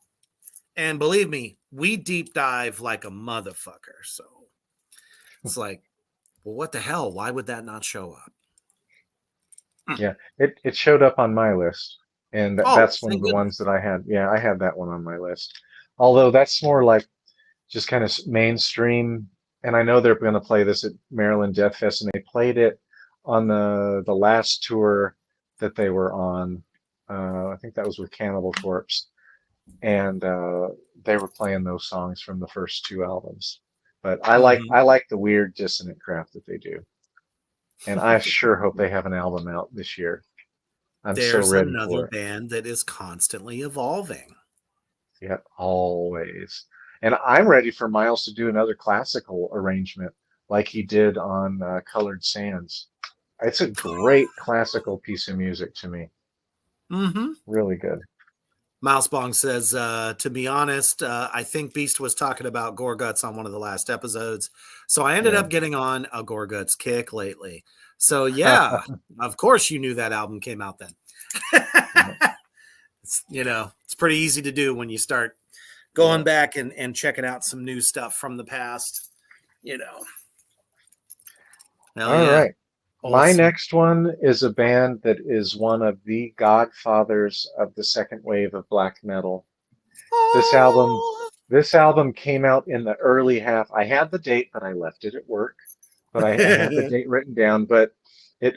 And believe me, we deep dive like a motherfucker. So it's like, well, what the hell? Why would that not show up? Yeah, it showed up on my list, and Oh, that's one of thank the goodness. ones that I had. Yeah, I had that one on my list. Although that's more like just kind of mainstream. And I know they're going to play this at Maryland Death Fest, and they played it on the last tour that they were on. I think that was with Cannibal Corpse, and they were playing those songs from the first two albums. But I like the weird dissonant crap that they do, and I sure hope they have an album out this year. I'm so There's ready another for it. band that is constantly evolving. Yeah, always. And I'm ready for Miles to do another classical arrangement like he did on Colored Sands. It's a great classical piece of music to me. Mm-hmm. Really good. Mousebong says, to be honest, I think Beast was talking about Gore Guts on one of the last episodes. So I ended Yeah. up getting on a Gore Guts kick lately. So yeah, of course you knew that album came out then. It's, you know, it's pretty easy to do when you start going back and checking out some new stuff from the past, you know. Hell All yeah. right. My next one is a band that is one of the godfathers of the second wave of black metal. This album came out in the early half. I had the date, but I left it at work. But I had the date written down. But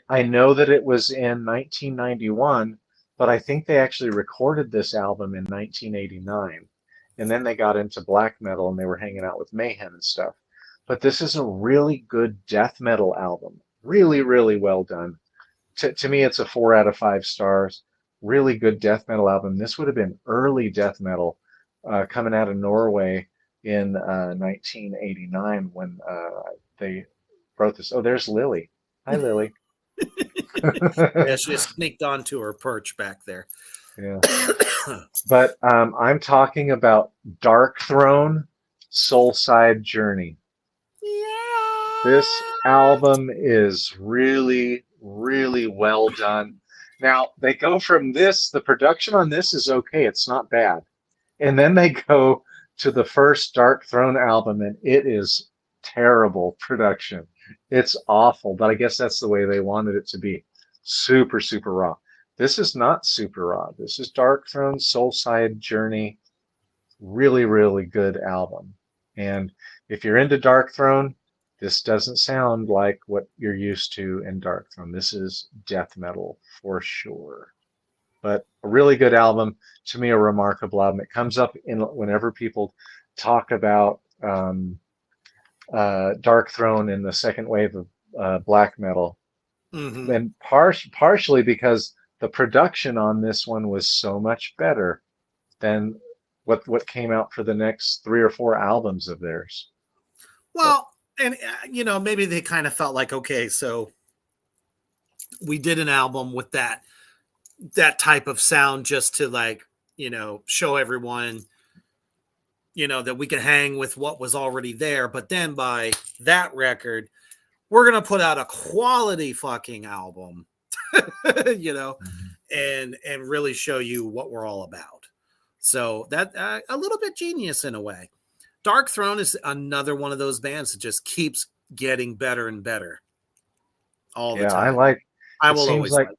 I know that it was in 1991, but I think they actually recorded this album in 1989. And then they got into black metal and they were hanging out with Mayhem and stuff. But this is a really good death metal album. Really, really well done. To me, it's a 4 out of 5 stars. Really good death metal album. This would have been early death metal coming out of Norway in 1989 when they wrote this. Oh, there's Lily. Hi, Lily. Yeah, she just sneaked onto her perch back there. Yeah. But I'm talking about Dark Throne, Soulside Journey. Yeah. This album is really, really well done. Now they go from this, the production on this is okay, it's not bad. And then they go to the first Dark Throne album, and it is terrible production. It's awful, but I guess that's the way they wanted it to be. Super, super raw. This is not super raw. This is Dark Throne, Soulside Journey. Really, really good album. And if you're into Dark Throne, this doesn't sound like what you're used to in Dark Throne. This is death metal for sure. But a really good album, to me, a remarkable album. It comes up in whenever people talk about Dark Throne in the second wave of black metal, Mhm. and partially because the production on this one was so much better than what came out for the next 3 or 4 albums of theirs. Well, and maybe they kind of felt like, okay, so we did an album with that type of sound just to like, show everyone, that we can hang with what was already there. But then by that record, we're going to put out a quality fucking album, and really show you what we're all about. So that a little bit genius in a way. Dark Throne is another one of those bands that just keeps getting better and better all the Yeah, time. I it will seems always like like.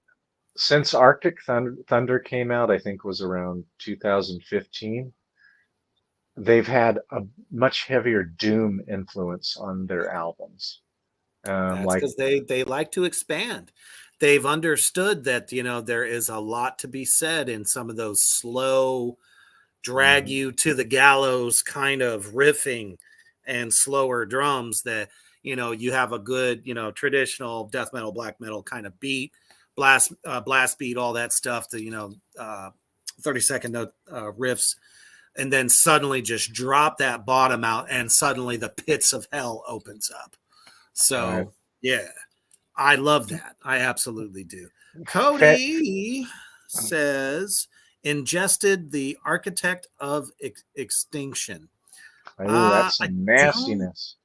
since Arctic Thunder came out, I think was around 2015, they've had a much heavier doom influence on their albums. That's Like, because they like to expand. They've understood that there is a lot to be said in some of those slow, drag mhm, you to the gallows kind of riffing and slower drums that you have a good traditional death metal, black metal kind of beat, blast beat, all that stuff, the 30-second note riffs, and then suddenly just drop that bottom out and suddenly the pits of hell opens up. right. So yeah, I love that. I absolutely do. Fa- Cody says ingested the architect of extinction. Oh, that's I some don't. nastiness.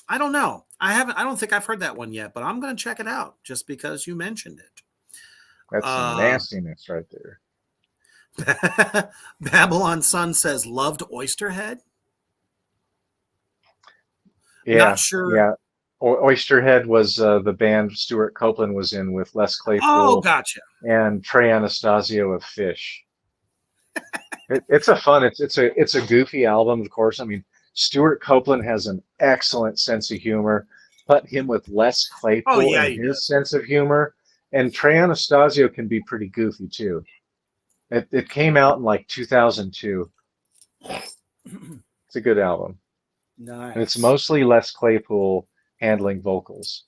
I don't know. I don't think I've heard that one yet, but I'm going to check it out just because you mentioned it. That's some Uh, nastiness right there. Babylon Sun says loved Oysterhead. Not Yeah, sure. yeah. Oysterhead was the band Stuart Copeland was in with Les Oh, Claypool gotcha. and Trey Anastasio of Fish. It's a fun. It's a goofy album, of course. I mean, Stuart Copeland has an excellent sense of humor. Put him with Les Oh Claypool yeah, and he his does. sense of humor, and Trey Anastasio can be pretty goofy too. It came out in like 2002. It's a good album, and it's Nice. mostly Les Claypool handling vocals.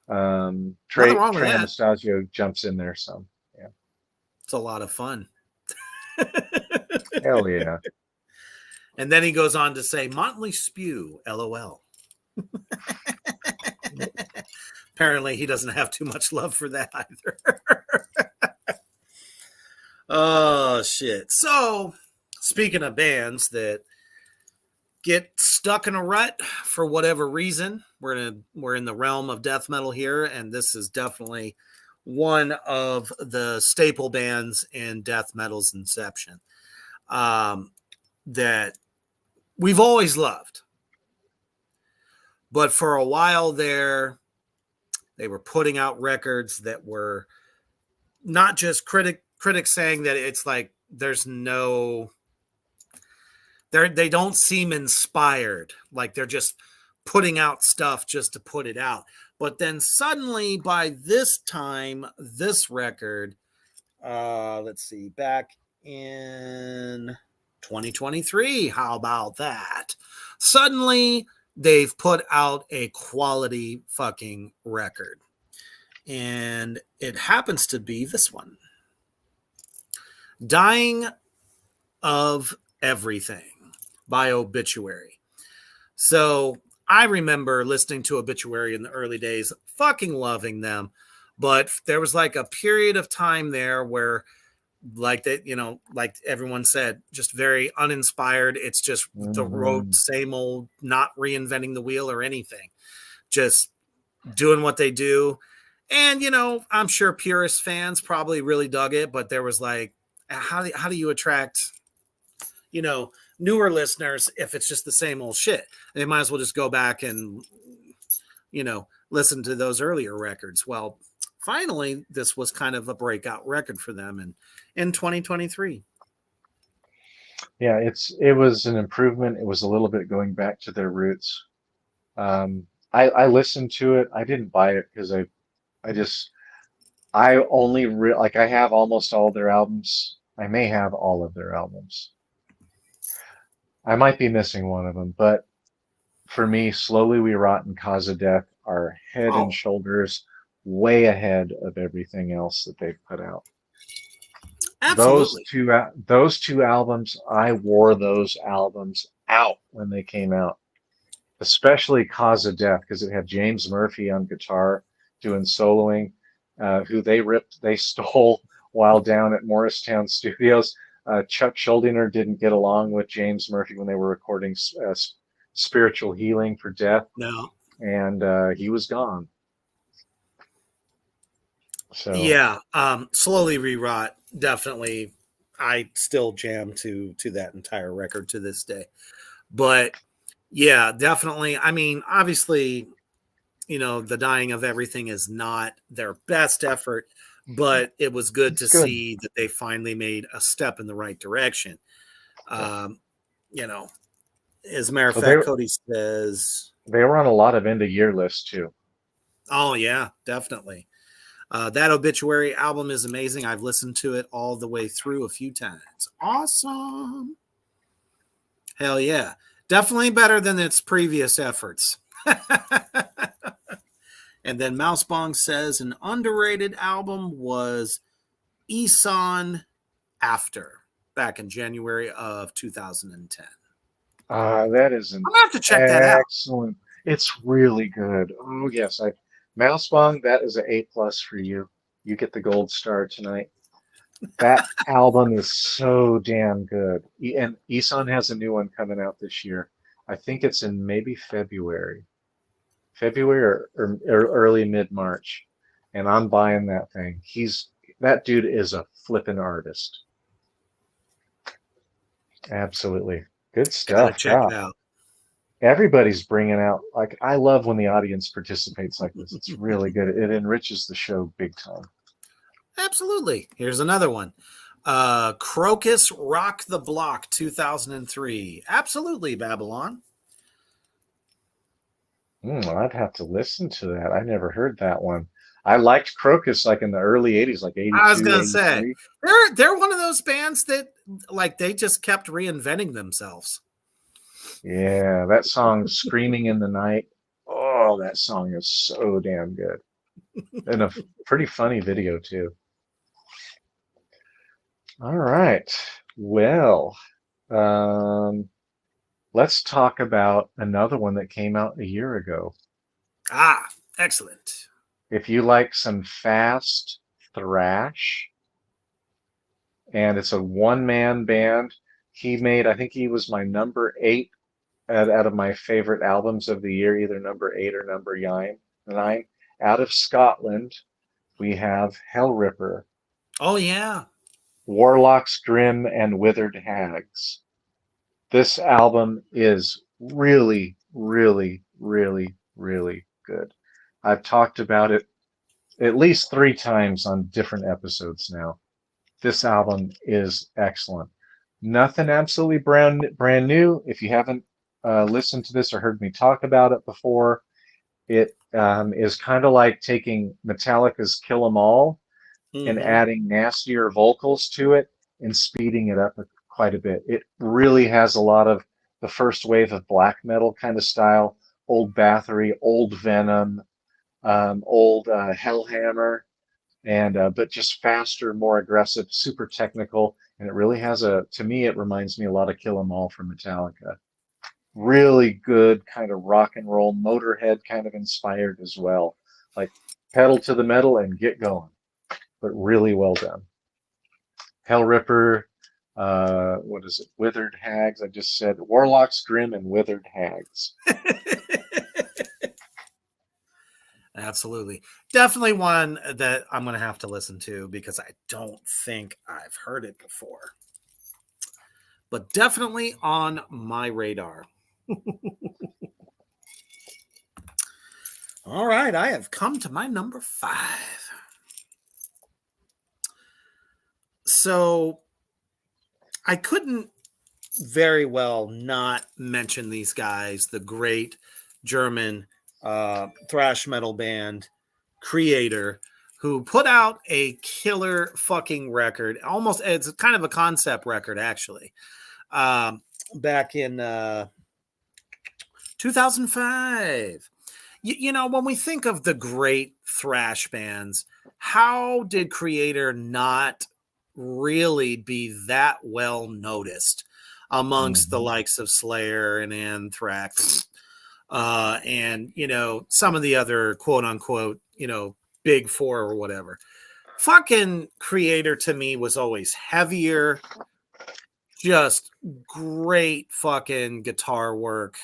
Nothing Trey wrong with Trey that. Anastasio jumps in there some. Yeah, It's a lot of fun. hell yeah. And then he goes on to say, Motley Spew, LOL. Apparently, he doesn't have too much love for that either. Oh, shit. So, speaking of bands that get stuck in a rut for whatever reason, we're in the realm of death metal here, and this is definitely one of the staple bands in death metal's inception that we've always loved. But for a while there, they were putting out records that were not just critics saying that it's like there's no they don't seem inspired, like they're just putting out stuff just to put it out. But then suddenly by this time, this record, let's see, back in 2023, how about that? Suddenly they've put out a quality fucking record. And it happens to be this one. Dying of Everything by Obituary. So I remember listening to Obituary in the early days, fucking loving them. But there was like a period of time there where, like that, like everyone said, just very uninspired. It's just the road, Hmm. same old, not reinventing the wheel or anything, just doing what they do. And I'm sure purist fans probably really dug it, but there was like, how do you attract newer listeners if it's just the same old shit? They might as well just go back and listen to those earlier records. Well, finally, this was kind of a breakout record for them in 2023. Yeah, it was an improvement. It was a little bit going back to their roots. I listened to it. I didn't buy it because I only like I have almost all their albums. I may have all of their albums. I might be missing one of them, but for me, Slowly We Rot and Cause of Death are head and shoulders way ahead of everything else that they've put out. Absolutely. Those two albums, I wore those albums out when they came out, especially Cause of Death, because it had James Murphy on guitar doing soloing, who they stole while down at Morristown Studios. Chuck Schuldiner didn't get along with James Murphy when they were recording Spiritual Healing for Death. No. And he was gone. So yeah, Slowly Rerot, definitely. I still jam to that entire record to this day. But yeah, definitely. I mean, obviously, The Dying of Everything is not their best effort, but it was good to see that they finally made a step in the right direction. As a matter of fact, Cody says they were on a lot of end of year lists too. Oh yeah, definitely. That Obituary album is amazing. I've listened to it all the way through a few times. Awesome. Hell yeah. Definitely better than its previous efforts. And then Mousebong says an underrated album was Eson After, back in January of 2010. That is an I'm gonna have to check that out. Excellent. It's really good. Oh yes, Mousebong, that is an A+ for you. You get the gold star tonight. That album is so damn good. And Eson has a new one coming out this year. I think it's in maybe February or early mid-March, and I'm buying that thing. That dude is a flippin' artist. Absolutely. Good stuff. Gotta check it out. Everybody's bringing out, like, I love when the audience participates like this. It's really good. It enriches the show big time. Absolutely. Here's another one. Crocus Rock the Block 2003. Absolutely, Babylon. I'd have to listen to that. I never heard that one. I liked Crocus like in the early 80s, like 82, I was going to 83. say, they're one of those bands that, like, they just kept reinventing themselves. Yeah, that song, Screaming in the Night. Oh, that song is so damn good. And a pretty funny video, too. All right. Well, let's talk about another one that came out a year ago. Ah, excellent. If you like some fast thrash, and it's a one-man band, I think he was my number 8 out of my favorite albums of the year, either number 8 or number 9. Out of Scotland, we have Hellripper. Oh, yeah. Warlocks Grim and Withered Hags. This album is really, really, really, really good. I've talked about it at least 3 times on different episodes now. This album is excellent. Nothing absolutely brand new. If you haven't listened to this or heard me talk about it before, it is kind of like taking Metallica's Kill 'Em All and adding nastier vocals to it and speeding it up quite a bit. It really has a lot of the first wave of black metal kind of style, old Bathory, old Venom, old Hellhammer, and but just faster, more aggressive, super technical. And it really has to me, it reminds me a lot of Kill 'Em All from Metallica. Really good kind of rock and roll, Motorhead kind of inspired as well. Like pedal to the metal and get going, but really well done. Hellripper, what is it? Withered Hags. I just said Warlocks Grim and Withered Hags. Absolutely. Definitely one that I'm going to have to listen to because I don't think I've heard it before. But definitely on my radar. All right, I have come to my number 5. So I couldn't very well not mention these guys, the great German thrash metal band Creator, who put out a killer fucking record. Almost, it's kind of a concept record, actually. Back in 2005. You know, when we think of the great thrash bands, how did Creator not really be that well noticed amongst the likes of Slayer and Anthrax, and, you know, some of the other quote unquote, you know, big four or whatever? Fucking Creator to me was always heavier, just great fucking guitar work.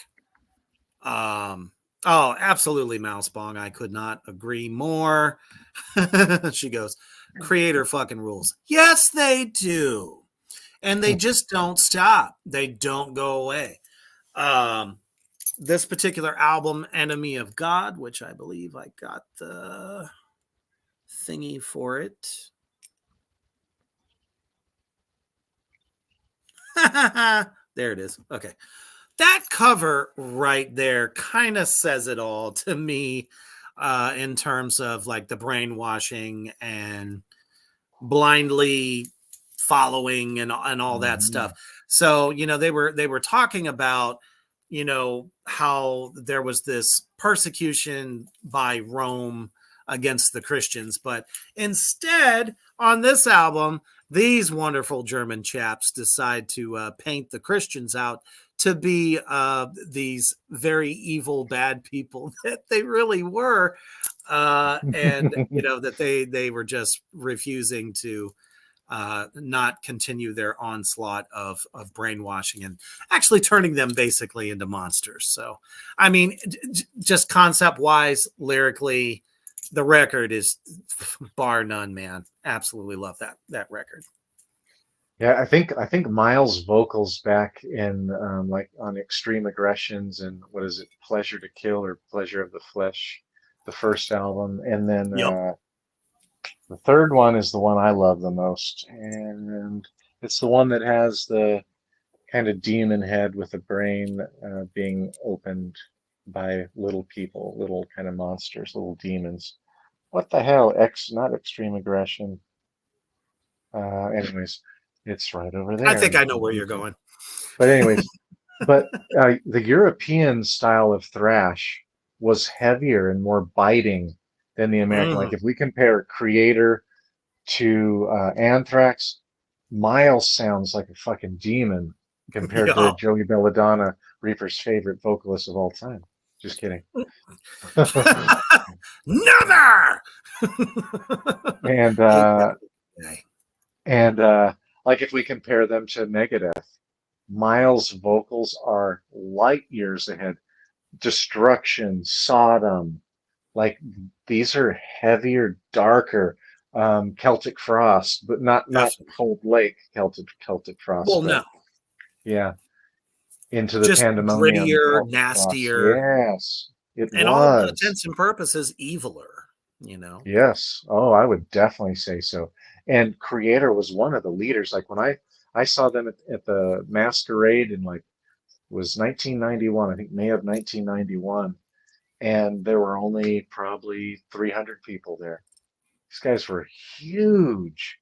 Oh, absolutely, Mouse Bong. I could not agree more. She goes, Creator fucking rules. Yes, they do. And they just don't stop. They don't go away. This particular album, Enemy of God, which I believe I got the thingy for it. There it is. Okay. That cover right there kind of says it all to me, in terms of like the brainwashing and blindly following and all that stuff. So, you know, they were talking about, you know, how there was this persecution by Rome against the Christians, but instead on this album, these wonderful German chaps decide to paint the Christians out to be these very evil, bad people that they really were, and you know that they were just refusing to not continue their onslaught of brainwashing and actually turning them basically into monsters. So, I mean, just concept wise, lyrically, the record is bar none, man. Absolutely love that record. Yeah, I think Miles' vocals back in like on Extreme Aggressions and what is it, Pleasure to Kill or Pleasure of the Flesh, the first album, and then Yep. the third one is the one I love the most, and it's the one that has the kind of demon head with a brain being opened by little people, little kind of monsters, little demons. What the hell? Not Extreme Aggression. Anyways, it's right over I there. think I know where you're going. But anyways, but the European style of thrash was heavier and more biting than the American. Like if we compare Creator to Anthrax, Miles sounds like a fucking demon compared Yeah. to Joey Belladonna, Reaper's favorite vocalist of all time. Just kidding. Never. And like if we compare them to Megadeth, Miles' vocals are light years ahead. Destruction, Sodom, like these are heavier, darker. Celtic Frost, but not Cold Lake Celtic Frost. Well, but, no. Yeah. Into the Just Pandemonium. grittier, Celtic nastier. Frost. Yes, it And was. all intents and purposes, eviler. You know. Yes. Oh, I would definitely say so. And Creator was one of the leaders. Like when I saw them at the Masquerade in like was 1991, I think May of 1991, and there were only probably 300 people there. These guys were huge.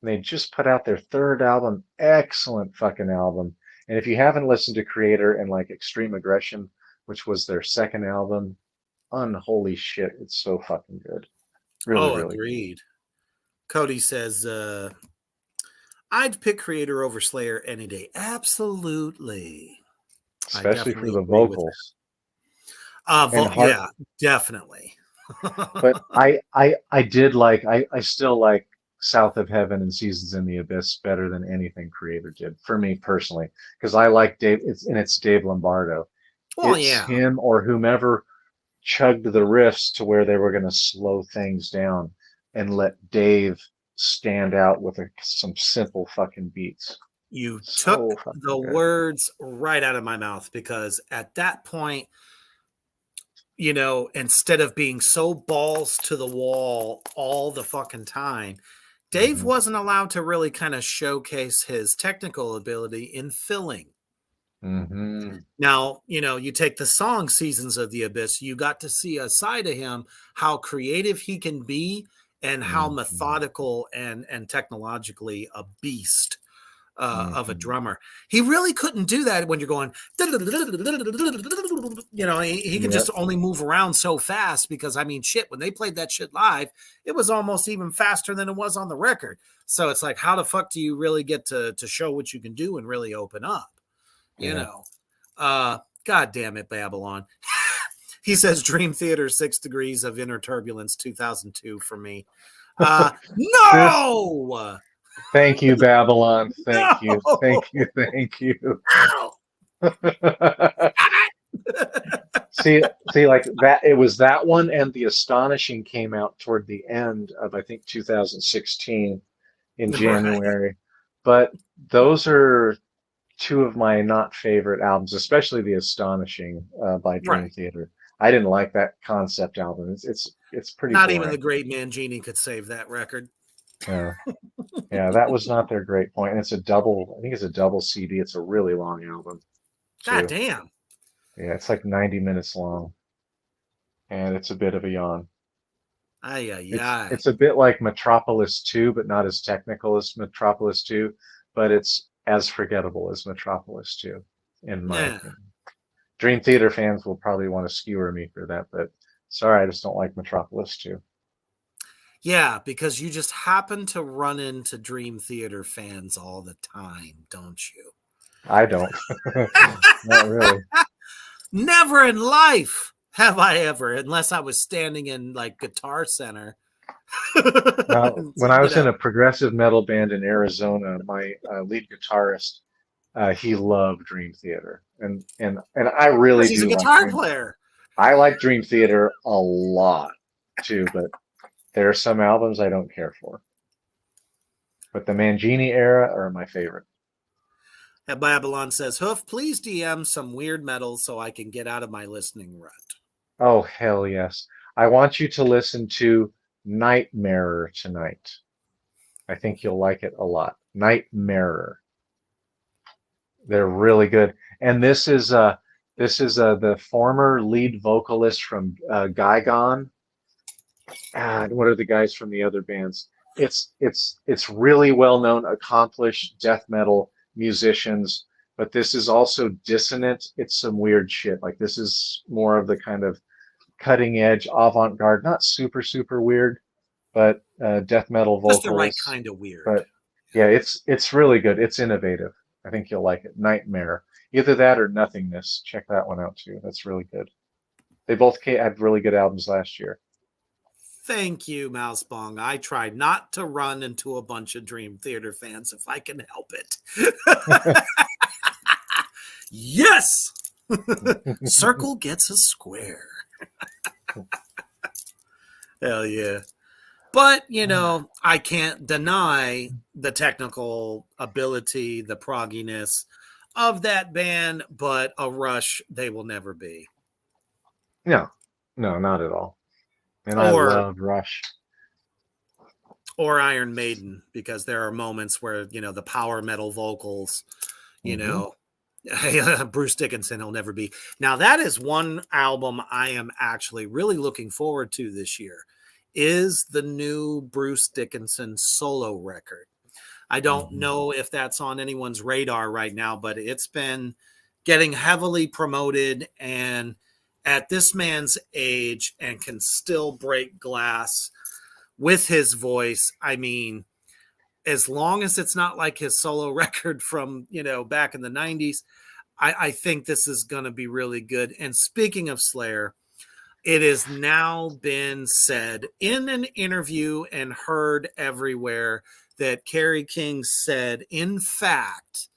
And they just put out their third album, excellent fucking album. And if you haven't listened to Creator and like Extreme Aggression, which was their second album, unholy shit, it's so fucking good. Really, really Agreed. Cody says, I'd pick Creator over Slayer any day. Absolutely. especially for the agree with vocals. Yeah, definitely. But I did like I still like South of Heaven and Seasons in the Abyss better than anything Creator did for me personally, because I like Dave. It's Dave Lombardo. Well, It's yeah. him or whomever chugged the riffs to where they were going to slow things down and let Dave stand out with some simple fucking beats. You So took fucking the good. words right out of my mouth, because at that point, instead of being so balls to the wall all the fucking time, Dave Mhm. wasn't allowed to really kind of showcase his technical ability in filling. Mhm. Now, you take the song Seasons of the Abyss, you got to see a side of him, how creative he can be and how Mhm. methodical and technologically a beast of a Mhm. drummer. He really couldn't do that when you're going, he can Yep. just only move around so fast, because I mean, shit, when they played that shit live, it was almost even faster than it was on the record. So it's like, how the fuck do you really get to show what you can do and really open up? You Yeah. know, God damn it, Babylon. He says Dream Theater 6 Degrees of Inner Turbulence 2002 for me. This. No! Thank you, Babylon. Thank you. No! Thank you. Thank you. Ow! See, like that. It was that one, and The Astonishing came out toward the end of, I think, 2016 in Right. January. But those are two of my not favorite albums, especially The Astonishing by Dream Right. Theater. I didn't like that concept album. It's pretty Not even the boring. great Mangini could save that record. Yeah, yeah, that was not their great point. And it's a double. I think it's a double CD. It's a really long album God too. damn. Yeah, it's like 90 minutes long, and it's a bit of a yawn. Ay, ay, It's ay. it's a bit like Metropolis 2, but not as technical as Metropolis 2, but it's as forgettable as Metropolis 2, in my Yeah. opinion. Dream Theater fans will probably want to skewer me for that, but sorry, I just don't like Metropolis 2. Yeah, because you just happen to run into Dream Theater fans all the time, don't you? I don't. Not really. Never in life have I ever, unless I was standing in like Guitar Center. When I you was in know, a progressive metal band in Arizona, my lead guitarist, he loved Dream Theater, and I really 'cause he's a do like guitar Dream. player. I like Dream Theater a lot too, but there are some albums I don't care for. But the Mangini era are my favorite. And Babylon says, Hoof, please DM some weird metal so I can get out of my listening rut. Oh, hell yes. I want you to listen to Nightmare tonight. I think you'll like it a lot. Nightmare. They're really good. And this is the former lead vocalist from Guygone. What are the guys from the other bands? It's really well known, accomplished death metal musicians, but this is also dissonant. It's some weird shit. Like this is more of the kind of cutting edge, avant garde, not super super weird, but death metal Just the right vocals. kind of weird. But yeah, it's really good. It's innovative. I think you'll like it. Nightmare. Either that or Nothingness. Check that one out too. That's really good. They both had really good albums last year. Thank you, Mousebong. I try not to run into a bunch of Dream Theater fans if I can help it. Yes! Circle gets a square. Hell yeah. But, I can't deny the technical ability, the progginess of that band, but a Rush they will never be. No, no, not at all. And I Or love Rush. or Iron Maiden, because there are moments where, the power metal vocals, you Hmm. know, Bruce Dickinson will never be. Now, that is one album I am actually really looking forward to this year, is the new Bruce Dickinson solo record. I don't Hmm. know if that's on anyone's radar right now, but it's been getting heavily promoted. And at this man's age and can still break glass with his voice, I mean, as long as it's not like his solo record from, back in the 90s, I think this is going to be really good. And speaking of Slayer, it has now been said in an interview and heard everywhere that Kerry King said, in fact,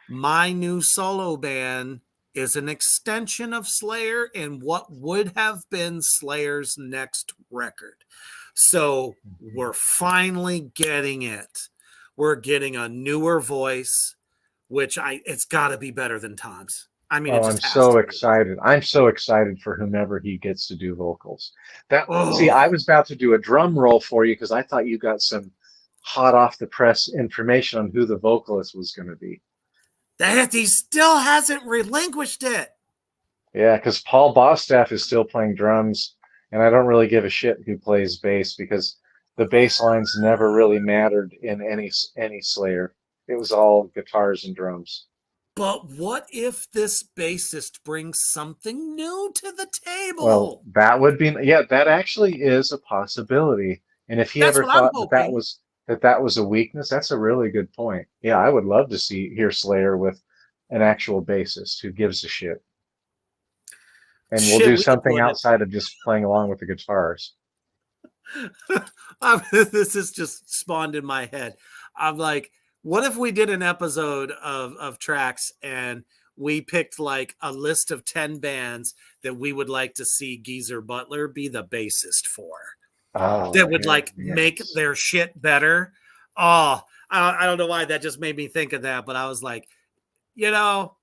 my new solo band is an extension of Slayer and what would have been Slayer's next record. So we're finally getting it. We're getting a newer voice, which it's got to be better than Tom's. I mean, it Oh, I'm just has so to be. excited. I'm so excited for whomever he gets to do vocals. See, Oh, I was about to do a drum roll for you because I thought you got some hot off the press information on who the vocalist was going to be. that he still hasn't relinquished it. Yeah, because Paul Bostaph is still playing drums, and I don't really give a shit who plays bass because the bass lines never really mattered in any Slayer. It was all guitars and drums. But what if this bassist brings something new to the Well, table? that would be, yeah, that actually is a possibility. And if he That's ever what I'm thought that hoping. that was a weakness, that's a really good point. Yeah, I would love to hear Slayer with an actual bassist who gives a shit. And we'll Shit, do we could do something it. outside of just playing along with the guitars. This is just spawned in my head. I'm like, what if we did an episode of tracks and we picked like a list of 10 bands that we would like to see Geezer Butler be the bassist for, Oh, that would hell like make yes. their shit better. Oh, I don't know why that just made me think of that, but I was like, you know,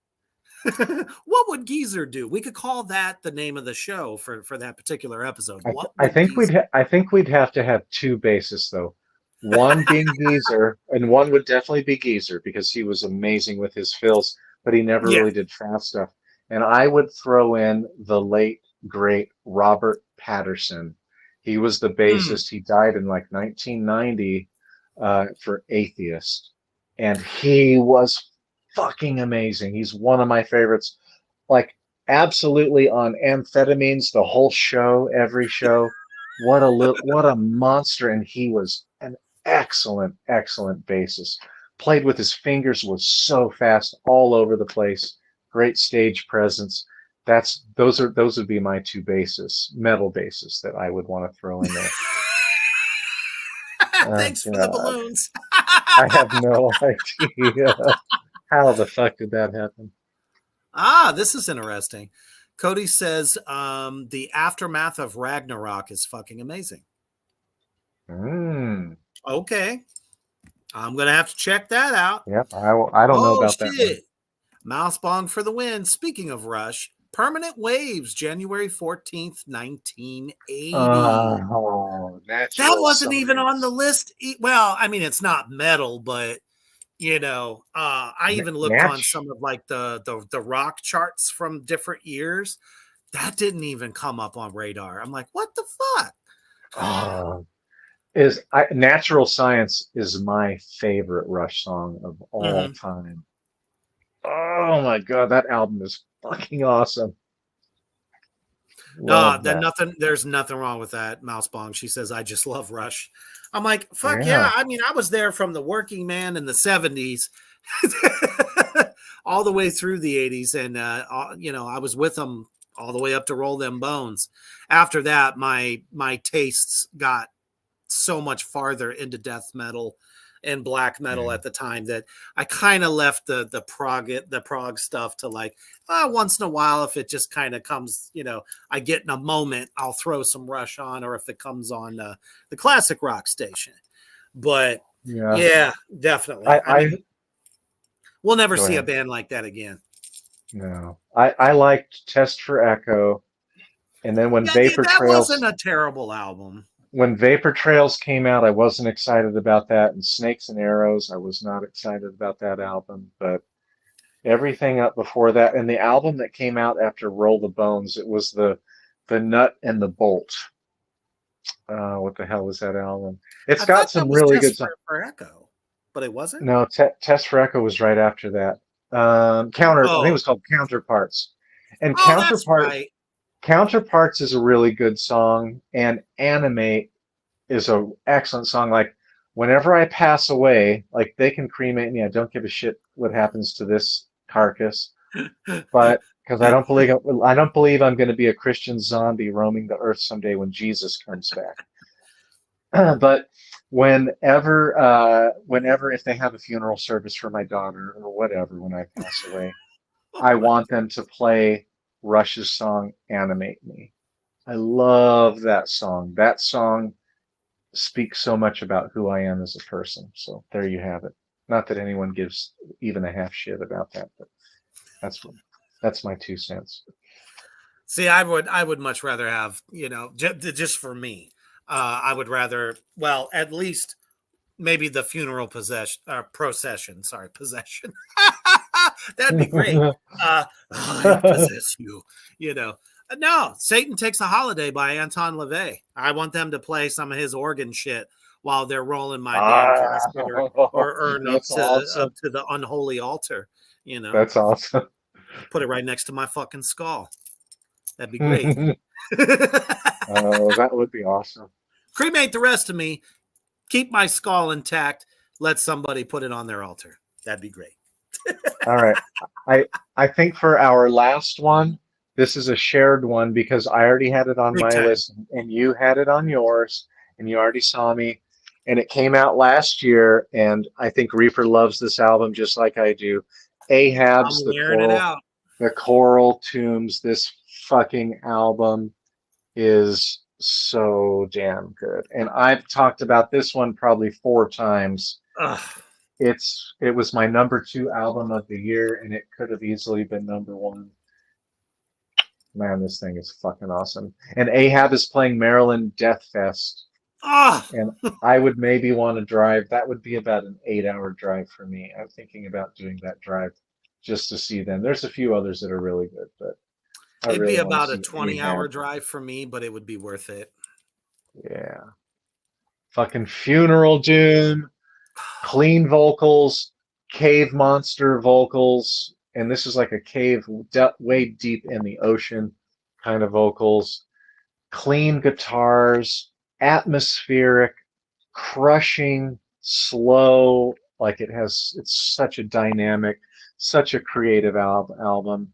what would Geezer do? We could call that the name of the show for that particular episode. What would Geezer? I think we'd have to have two bassists though. One being Geezer, and one would definitely be Geezer because he was amazing with his fills, but he never Yeah. really did fast stuff. And I would throw in the late great Robert Patterson. He was the Mm. bassist. He died in like 1990 for Atheist, and he was fucking amazing. He's one of my favorites. Like absolutely on amphetamines the whole show, every show. What a monster! And he was an excellent bassist. Played with his fingers, was so fast all over the place. Great stage presence. Those would be my two bassists, metal bassists that I would want to throw in there. Oh Thanks for the God, balloons. I have no idea how the fuck did that happen. This is interesting. Cody says the aftermath of Ragnarok is fucking amazing. Mm, Okay. I'm going to have to check that out. yep, I don't know Oh, about that one. shit. Mouse Bong for the win. Speaking of Rush, Permanent Waves, January 14th, 1980. Oh, That natural wasn't even on science. the list. Well, I mean, it's not metal, but I even looked on Natch. some of like the rock charts from different years. That didn't even come up on radar. I'm like, what the fuck? Oh, Natural Science is my favorite Rush song of all Mhm. time. Oh my God, that album is fucking awesome. Love Then that. nothing. There's nothing wrong with that. Mouse Bong. She says, "I just love Rush." I'm like, fuck Yeah. yeah. I mean, I was there from the working man in the '70s, all the way through the '80s, and I was with them all the way up to Roll Them Bones. After that, my tastes got so much farther into death metal and black metal Yeah. at the time that I kind of left the prog stuff to like once in a while, if it just kind of comes, I get in a moment, I'll throw some Rush on, or if it comes on the classic rock station. But Yeah. yeah, definitely. I mean, we'll never Go see a ahead. band like that again. No. I liked Test for Echo, and then Yeah, that wasn't a terrible album. When Vapor Trails came out, I wasn't excited about that, and Snakes and Arrows, I was not excited about that album, but everything up before that, and the album that came out after Roll the Bones, it was the Nut and the Bolt. What the hell was that album? It's I got thought that some was really just good songs. for Echo, but it wasn't. No, Test for Echo was right after that. I think it Oh, was called Counterparts. And that's right. Counterparts is a really good song, and Animate is an excellent song. Like, whenever I pass away, like, they can cremate me. I don't give a shit what happens to this carcass, but because I don't believe I'm going to be a Christian zombie roaming the earth someday when Jesus comes back. But whenever if they have a funeral service for my daughter or whatever when I pass away, I want them to play Rush's song "Animate Me." I love that song. That song speaks so much about who I am as a person. So there you have it. Not that anyone gives even a half shit about that, but that's that's my 2 cents. See, I would much rather have, just for me, I would rather, well, at least maybe the funeral procession. Sorry, possession. That'd be great. I possess you. You know, no, Satan Takes a Holiday by Anton LaVey. I want them to play some of his organ shit while they're rolling my damn casket or urn up That's awesome. up to the unholy altar. That's awesome. Put it right next to my fucking skull. That'd be great. Oh, that would be awesome. Cremate the rest of me. Keep my skull intact. Let somebody put it on their altar. That'd be great. All right. I think for our last one, this is a shared one because I already had it on Big my time. list and you had it on yours and you already saw me. And it came out last year, and I think Reaper loves this album just like I do. Ahab's I'm wearing it out. the Coral Tombs. This fucking album is so damn good. And I've talked about this one probably 4 times. Ugh. It was my number 2 album of the year, and it could have easily been number 1. Man, this thing is fucking awesome. And Ahab is playing Maryland Death Fest. Ah, And I would maybe want to drive. That would be about an 8-hour drive for me. I'm thinking about doing that drive just to see them. There's a few others that are really good, but I it'd really be want about to a see 20-hour Ahab. drive for me, but it would be worth it. Yeah. Fucking Funeral Doom, clean vocals, cave monster vocals, and this is like a cave way deep in the ocean kind of vocals. Clean guitars, atmospheric, crushing, slow, like it's such a dynamic, such a creative album.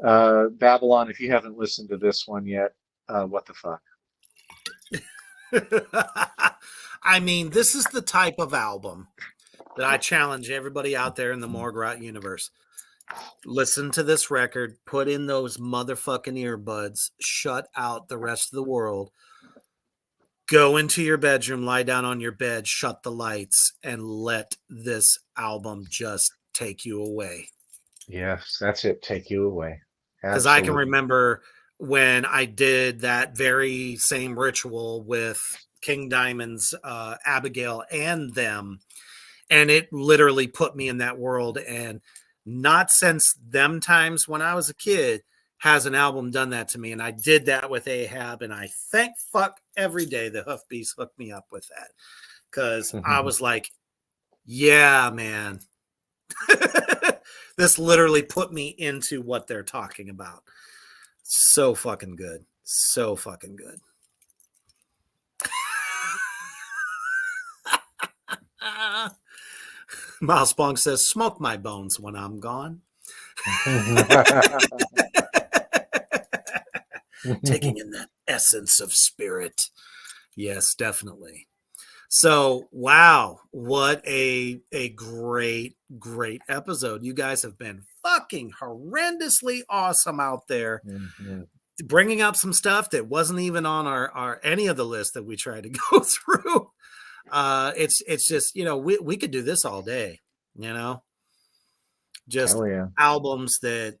Babylon, if you haven't listened to this one yet, what the fuck? I mean, this is the type of album that I challenge everybody out there in the Morgrot universe. Listen to this record, put in those motherfucking earbuds, shut out the rest of the world, go into your bedroom, lie down on your bed, shut the lights, and let this album just take you away. Yes, that's it. Take you away. Because I can Absolutely. remember when I did that very same ritual with King Diamond's Abigail and them, and it literally put me in that world. And not since them times when I was a kid has an album done that to me. And I did that with Ahab, and I thank fuck every day the Hoof Beast hooked me up with that, because I was like, yeah, man. This literally put me into what they're talking about. So fucking good. So fucking good. Miles Bong says, smoke my bones when I'm gone. Taking in that essence of spirit. Yes, definitely. So, wow, what a great episode. You guys have been fucking horrendously awesome out there, bringing up some stuff that wasn't even on our any of the list that we tried to go through. It's just, we could do this all day, just yeah. albums that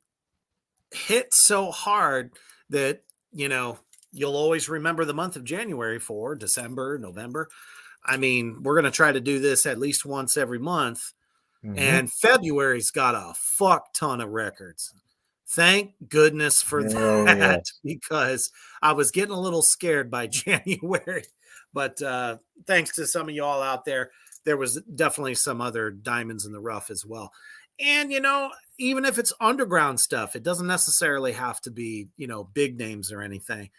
hit so hard that, you'll always remember the month of January for December, November. I mean, we're going to try to do this at least once every month. And February's got a fuck ton of records. Thank goodness for that, because I was getting a little scared by January. But thanks to some of y'all out there, there was definitely some other diamonds in the rough as well. And, even if it's underground stuff, it doesn't necessarily have to be, big names or anything.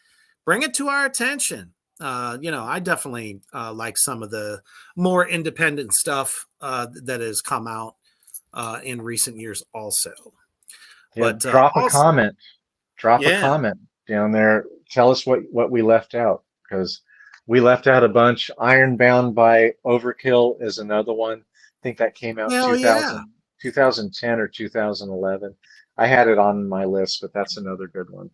Bring it to our attention. I definitely like some of the more independent stuff that has come out in recent years also. Yeah, But drop a comment. Drop a comment down there. Tell us what we left out, because we left out a bunch. Ironbound by Overkill is another one. I think that came out 2010 or 2011. I had it on my list, but that's another good one.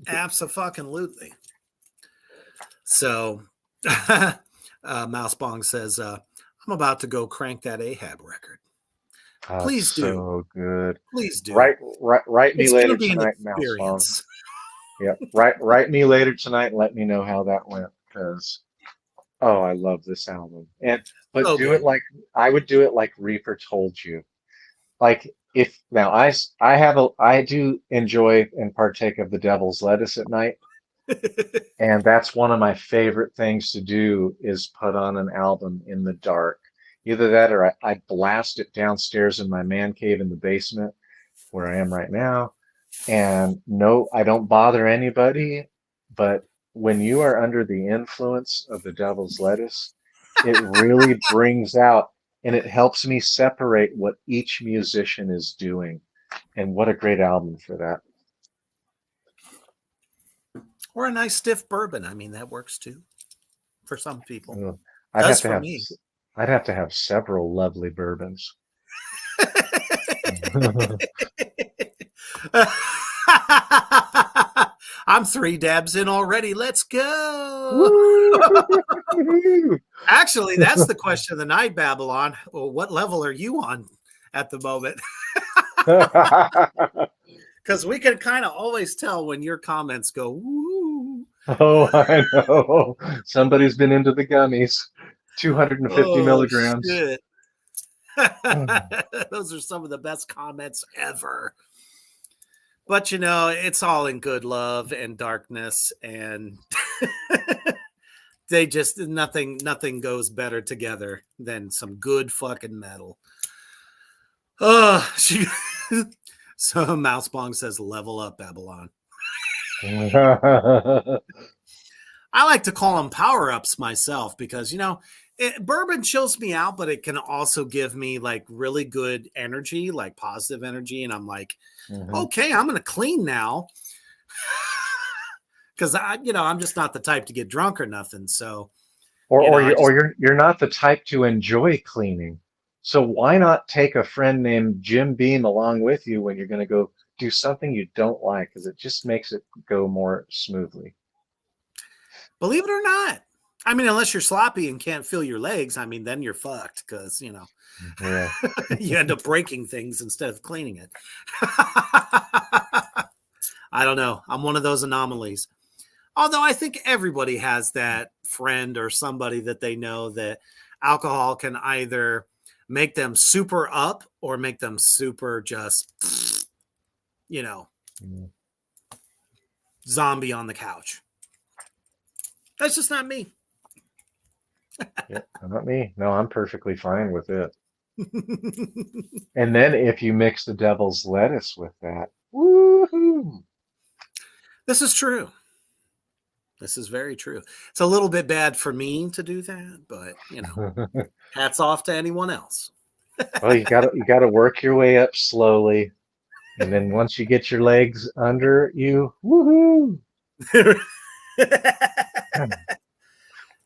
Abso-fucking-lutely. So, Mouse Bong says, I'm about to go crank that Ahab record. Please do. So good. Please do. Write me It's later gonna be an tonight, Mouse Bong. experience. Yeah, write me later tonight and let me know how that went, because I love this album. But So do good. it like I would do it like Reaper told you. Like if now I do enjoy and partake of the devil's lettuce at night, and that's one of my favorite things to do is put on an album in the dark. Either that or I blast it downstairs in my man cave in the basement where I am right now. And no, I don't bother anybody, but when you are under the influence of the devil's lettuce, it really brings out and it helps me separate what each musician is doing. And what a great album for that. Or a nice stiff bourbon. I mean, that works too for some people. Ugh. I'd Does have to for have me. I'd have to have several lovely bourbons. I'm 3 dabs in already. Let's go. Woo! Actually, that's the question of the night, Babylon. Well, what level are you on at the moment? Because we can kind of always tell when your comments go, woo. Oh, I know. Somebody's been into the gummies. 250 milligrams. Shit. Those are some of the best comments ever. But you know, it's all in good love and darkness, and they just nothing goes better together than some good fucking metal. So Mouse Bong says, "Level up, Babylon." I like to call them power ups myself because, you know, bourbon chills me out, but it can also give me like really good energy, like positive energy. And I'm like, okay, I'm going to clean now. Because I'm just not the type to get drunk or nothing. So, you're not the type to enjoy cleaning. So why not take a friend named Jim Beam along with you when you're going to go do something you don't like? Because it just makes it go more smoothly. Believe it or not. I mean, unless you're sloppy and can't feel your legs, I mean, then you're fucked because, you end up breaking things instead of cleaning it. I don't know. I'm one of those anomalies. Although I think everybody has that friend or somebody that they know that alcohol can either make them super up or make them super just, zombie on the couch. That's just not me. Yeah, not me. No, I'm perfectly fine with it. And then if you mix the devil's lettuce with that, woohoo! This is true. This is very true. It's a little bit bad for me to do that, but hats off to anyone else. Well, you gotta work your way up slowly, and then once you get your legs under you, woohoo!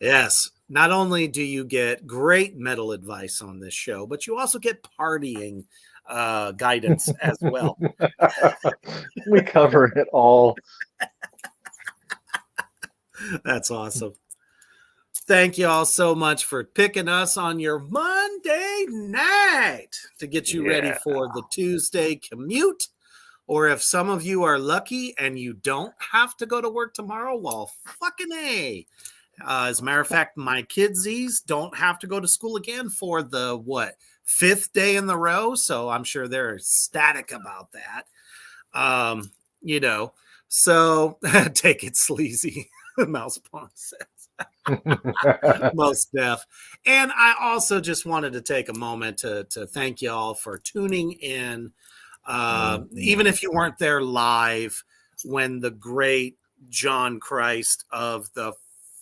Yes. Not only do you get great metal advice on this show, but you also get partying guidance as well. We cover it all. That's awesome. Thank you all so much for picking us on your Monday night to get you ready for the Tuesday commute. Or if some of you are lucky and you don't have to go to work tomorrow, well, fucking A. As a matter of fact, my kidsies don't have to go to school again for the, 5th day in the row. So I'm sure they're ecstatic about that. So take it sleazy, Mouse Pawn says. Most deaf. And I also just wanted to take a moment to thank you all for tuning in. Even if you weren't there live when the great John Christ of the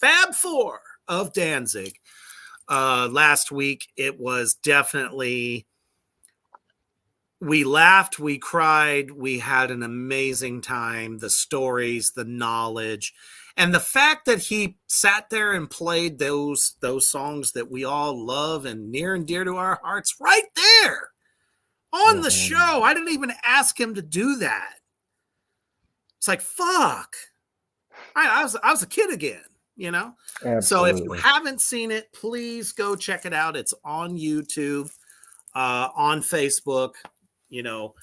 Fab Four of Danzig last week, it was definitely, we laughed, we cried, we had an amazing time, the stories, the knowledge, and the fact that he sat there and played those songs that we all love and near and dear to our hearts right there on the show. I didn't even ask him to do that. It's like, fuck. I was a kid again, you know? Absolutely. So if you haven't seen it, please go check it out. It's on YouTube, on Facebook, you know,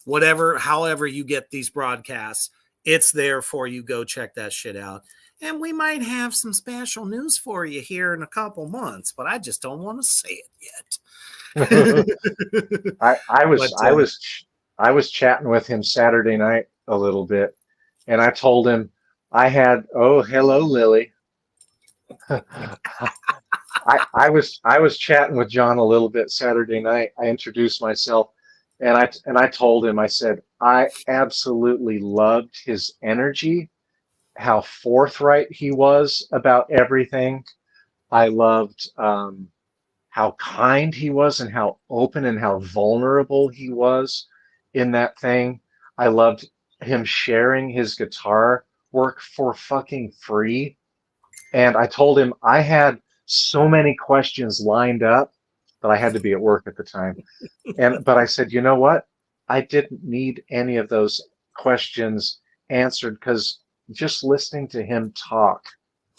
whatever, however you get these broadcasts, it's there for you. Go check that shit out. And we might have some special news for you here in a couple months, but I just don't want to say it yet. I was chatting with him Saturday night a little bit, and I told him I had, oh, hello, Lily. I was chatting with John a little bit Saturday night. I introduced myself, and I told him, I said, I absolutely loved his energy, how forthright he was about everything. I loved how kind he was and how open and how vulnerable he was in that thing. I loved him sharing his guitar work for fucking free. And I told him I had so many questions lined up, but I had to be at work at the time. But I said, you know what? I didn't need any of those questions answered, because just listening to him talk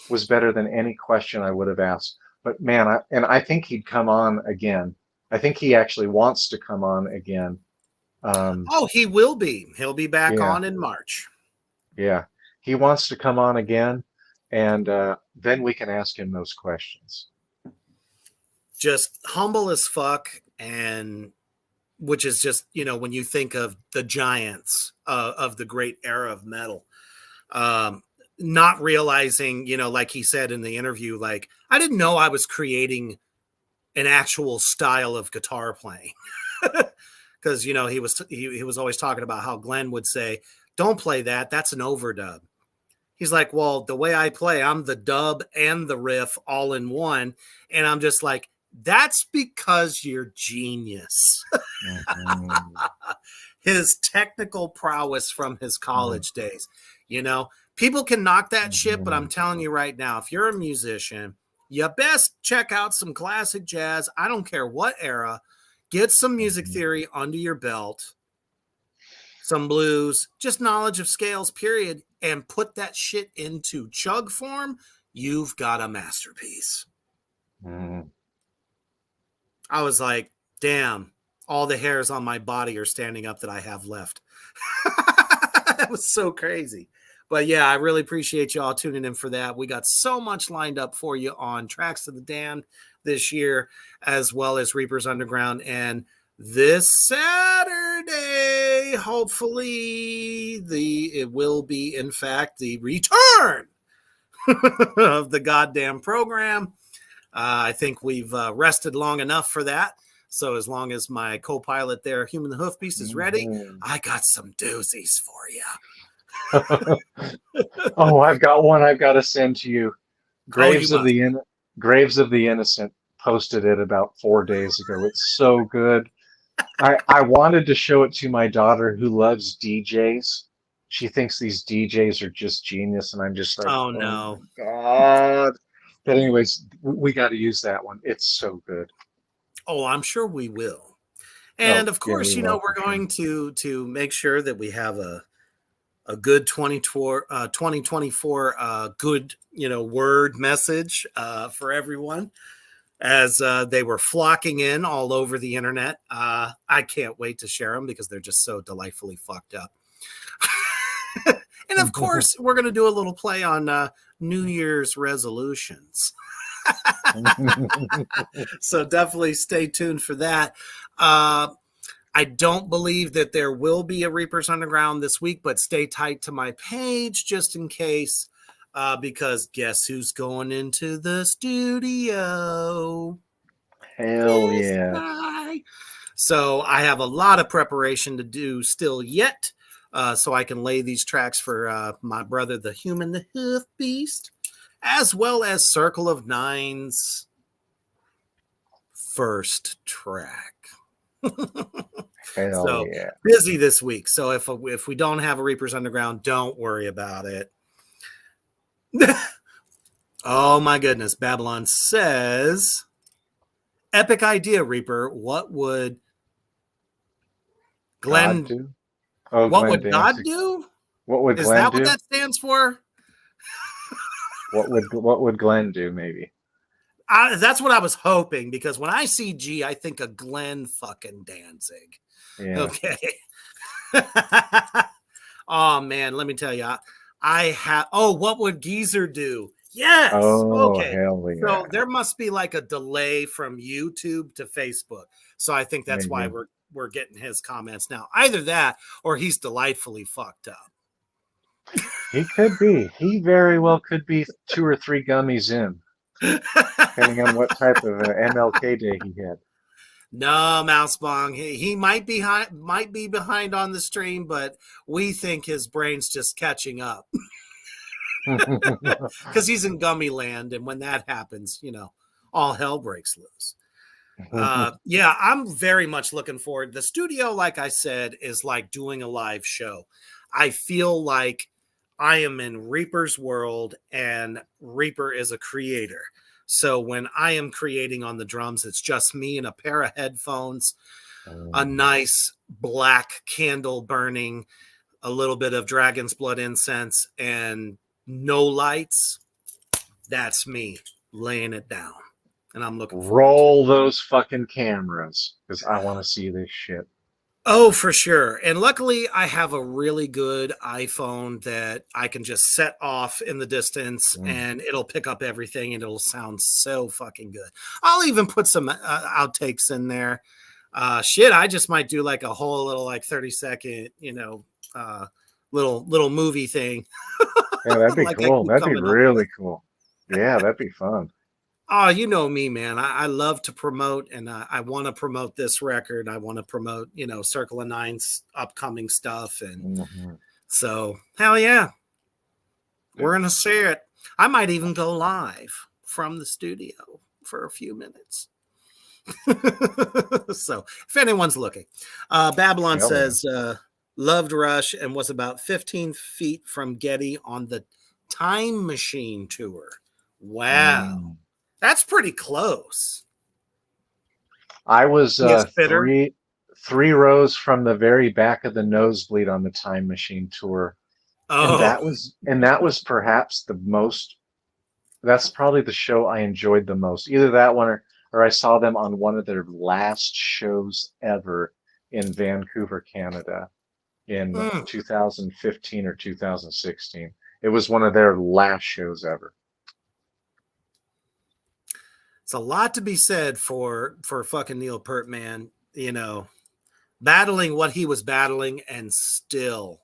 was better than any question I would have asked. But man, I think he'd come on again. I think he actually wants to come on again. He will be. He'll be back Yeah. on in March. Yeah, he wants to come on again, and then we can ask him those questions. Just humble as fuck, and which is just, you know, when you think of the giants of the great era of metal, not realizing, you know, like he said in the interview, like, I didn't know I was creating an actual style of guitar playing. Because, you know, he was always talking about how Glenn would say, don't play that. That's an overdub. He's like, well, the way I play, I'm the dub and the riff all in one. And I'm just like, that's because you're genius. His technical prowess from his college days, you know, people can knock that shit, but I'm telling you right now, if you're a musician, you best check out some classic jazz. I don't care what era. Get some music theory under your belt, some blues, just knowledge of scales, period, and put that shit into chug form. You've got a masterpiece. I was like, damn, all the hairs on my body are standing up that I have left. That was so crazy. But yeah, I really appreciate y'all tuning in for that. We got so much lined up for you on Tracks of the Damned this year, as well as Reapers Underground. And this Saturday, hopefully, it will be, in fact, the return of the goddamn program. I think we've rested long enough for that. So as long as my co-pilot there, Human the Hoof Beast, is ready, I got some doozies for you. Oh, I've got one I've got to send to you. Graves of the Innocent posted it about 4 days ago. It's so good. I wanted to show it to my daughter who loves DJs. She thinks these DJs are just genius, and I'm just like, oh no, God. But anyways, we got to use that one. It's so good. Oh, I'm sure we will. And of course, we you know, will. we're going to make sure that we have a good 2024 good, you know, word message for everyone as they were flocking in all over the internet. I can't wait to share them because they're just so delightfully fucked up. And of course, we're going to do a little play on New Year's resolutions. So definitely stay tuned for that. I don't believe that there will be a Reapers Underground this week, but stay tight to my page just in case, because guess who's going into the studio? Hell yeah. So I have a lot of preparation to do still yet, so I can lay these tracks for my brother, the Human the Hoof Beast, as well as Circle of Nine's first track. Hell So yeah. busy this week. So if we don't have a Reapers Underground, don't worry about it. Oh my goodness. Babylon says Epic idea, Reaper. What would God Glenn? do? Oh, What Glenn would God Danzig. do? What would Is Glenn that what do? that stands for? What would Glenn do? Maybe. That's what I was hoping, because when I see G, I think of Glenn fucking Danzig. Yeah. Okay. Oh man, let me tell you, I have. Oh, what would Geezer do? Yes. Oh, Okay. hell yeah. So there must be like a delay from YouTube to Facebook. So I think that's why Maybe. we're getting his comments now. Either that, or he's delightfully fucked up. He could be. He very well could be 2 or 3 gummies in, depending on what type of MLK day he had. No, Mouse Bong. He might be behind on the stream, but we think his brain's just catching up because he's in gummy land, and when that happens, all hell breaks loose. Yeah, I'm very much looking forward. The studio, like I said, is like doing a live show. I feel like I am in Reaper's world, and Reaper is a creator. So when I am creating on the drums, it's just me and a pair of headphones, a nice black candle burning, a little bit of dragon's blood incense, and no lights. That's me laying it down. And I'm looking forward Roll those fucking cameras, because I want to see this shit. Oh, for sure. And luckily, I have a really good iPhone that I can just set off in the distance and it'll pick up everything and it'll sound so fucking good. I'll even put some outtakes in there. Shit, I just might do like a whole little like 30-second, little movie thing. Yeah, that'd be Like cool. That'd be really cool. Yeah, that'd be fun. Oh, you know me, man. I love to promote, and I want to promote this record. I want to promote, Circle of Nine's upcoming stuff. And so, hell yeah. We're going to see it. I might even go live from the studio for a few minutes. So, if anyone's looking, Babylon says, loved Rush and was about 15 feet from Getty on the Time Machine tour. Wow. That's pretty close. I was three rows from the very back of the nosebleed on the Time Machine tour. Oh. And that was perhaps that's probably the show I enjoyed the most. Either that one or I saw them on one of their last shows ever in Vancouver, Canada in 2015 or 2016. It was one of their last shows ever. It's a lot to be said for fucking Neil Peart, man. Battling what he was battling and still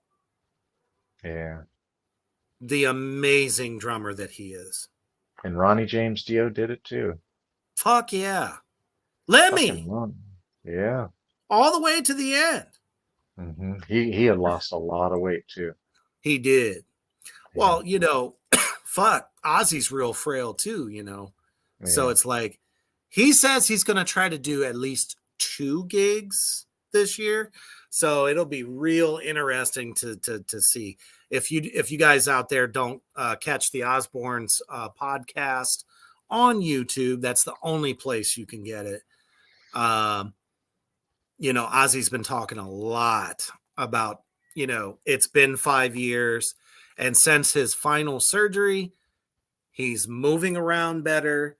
the amazing drummer that he is. And Ronnie James Dio did it too. Fuck yeah. Lemmy. Yeah. All the way to the end. He had lost a lot of weight too. He did. Well, fuck, Ozzy's real frail too, So it's like he says he's going to try to do at least 2 gigs this year. So it'll be real interesting to see. If you guys out there don't catch the Osbournes podcast on YouTube, that's the only place you can get it. Ozzy's been talking a lot about, it's been 5 years, and since his final surgery, he's moving around better.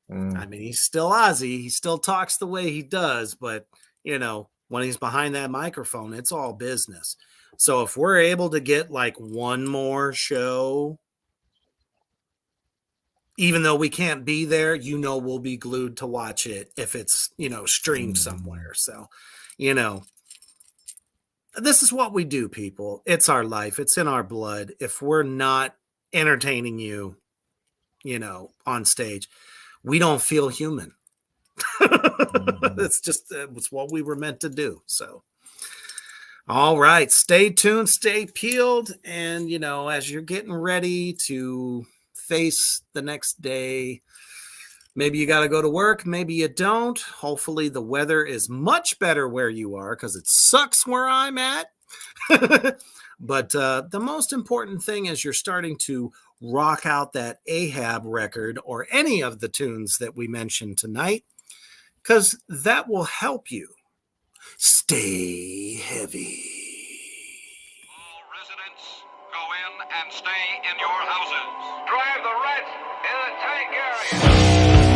I mean, he's still Ozzy. He still talks the way he does, but when he's behind that microphone, it's all business. So if we're able to get like one more show, even though we can't be there, we'll be glued to watch it if it's, streamed somewhere. So, this is what we do, people. It's our life. It's in our blood. If we're not entertaining you, on stage, we don't feel human. It's what we were meant to do. So, all right, stay tuned, stay peeled. And, as you're getting ready to face the next day, maybe you got to go to work. Maybe you don't. Hopefully the weather is much better where you are, because it sucks where I'm at. But the most important thing is you're starting to rock out that Ahab record or any of the tunes that we mentioned tonight. because that will help you stay heavy. All residents, go in and stay in your houses. Drive the rats in the tank area.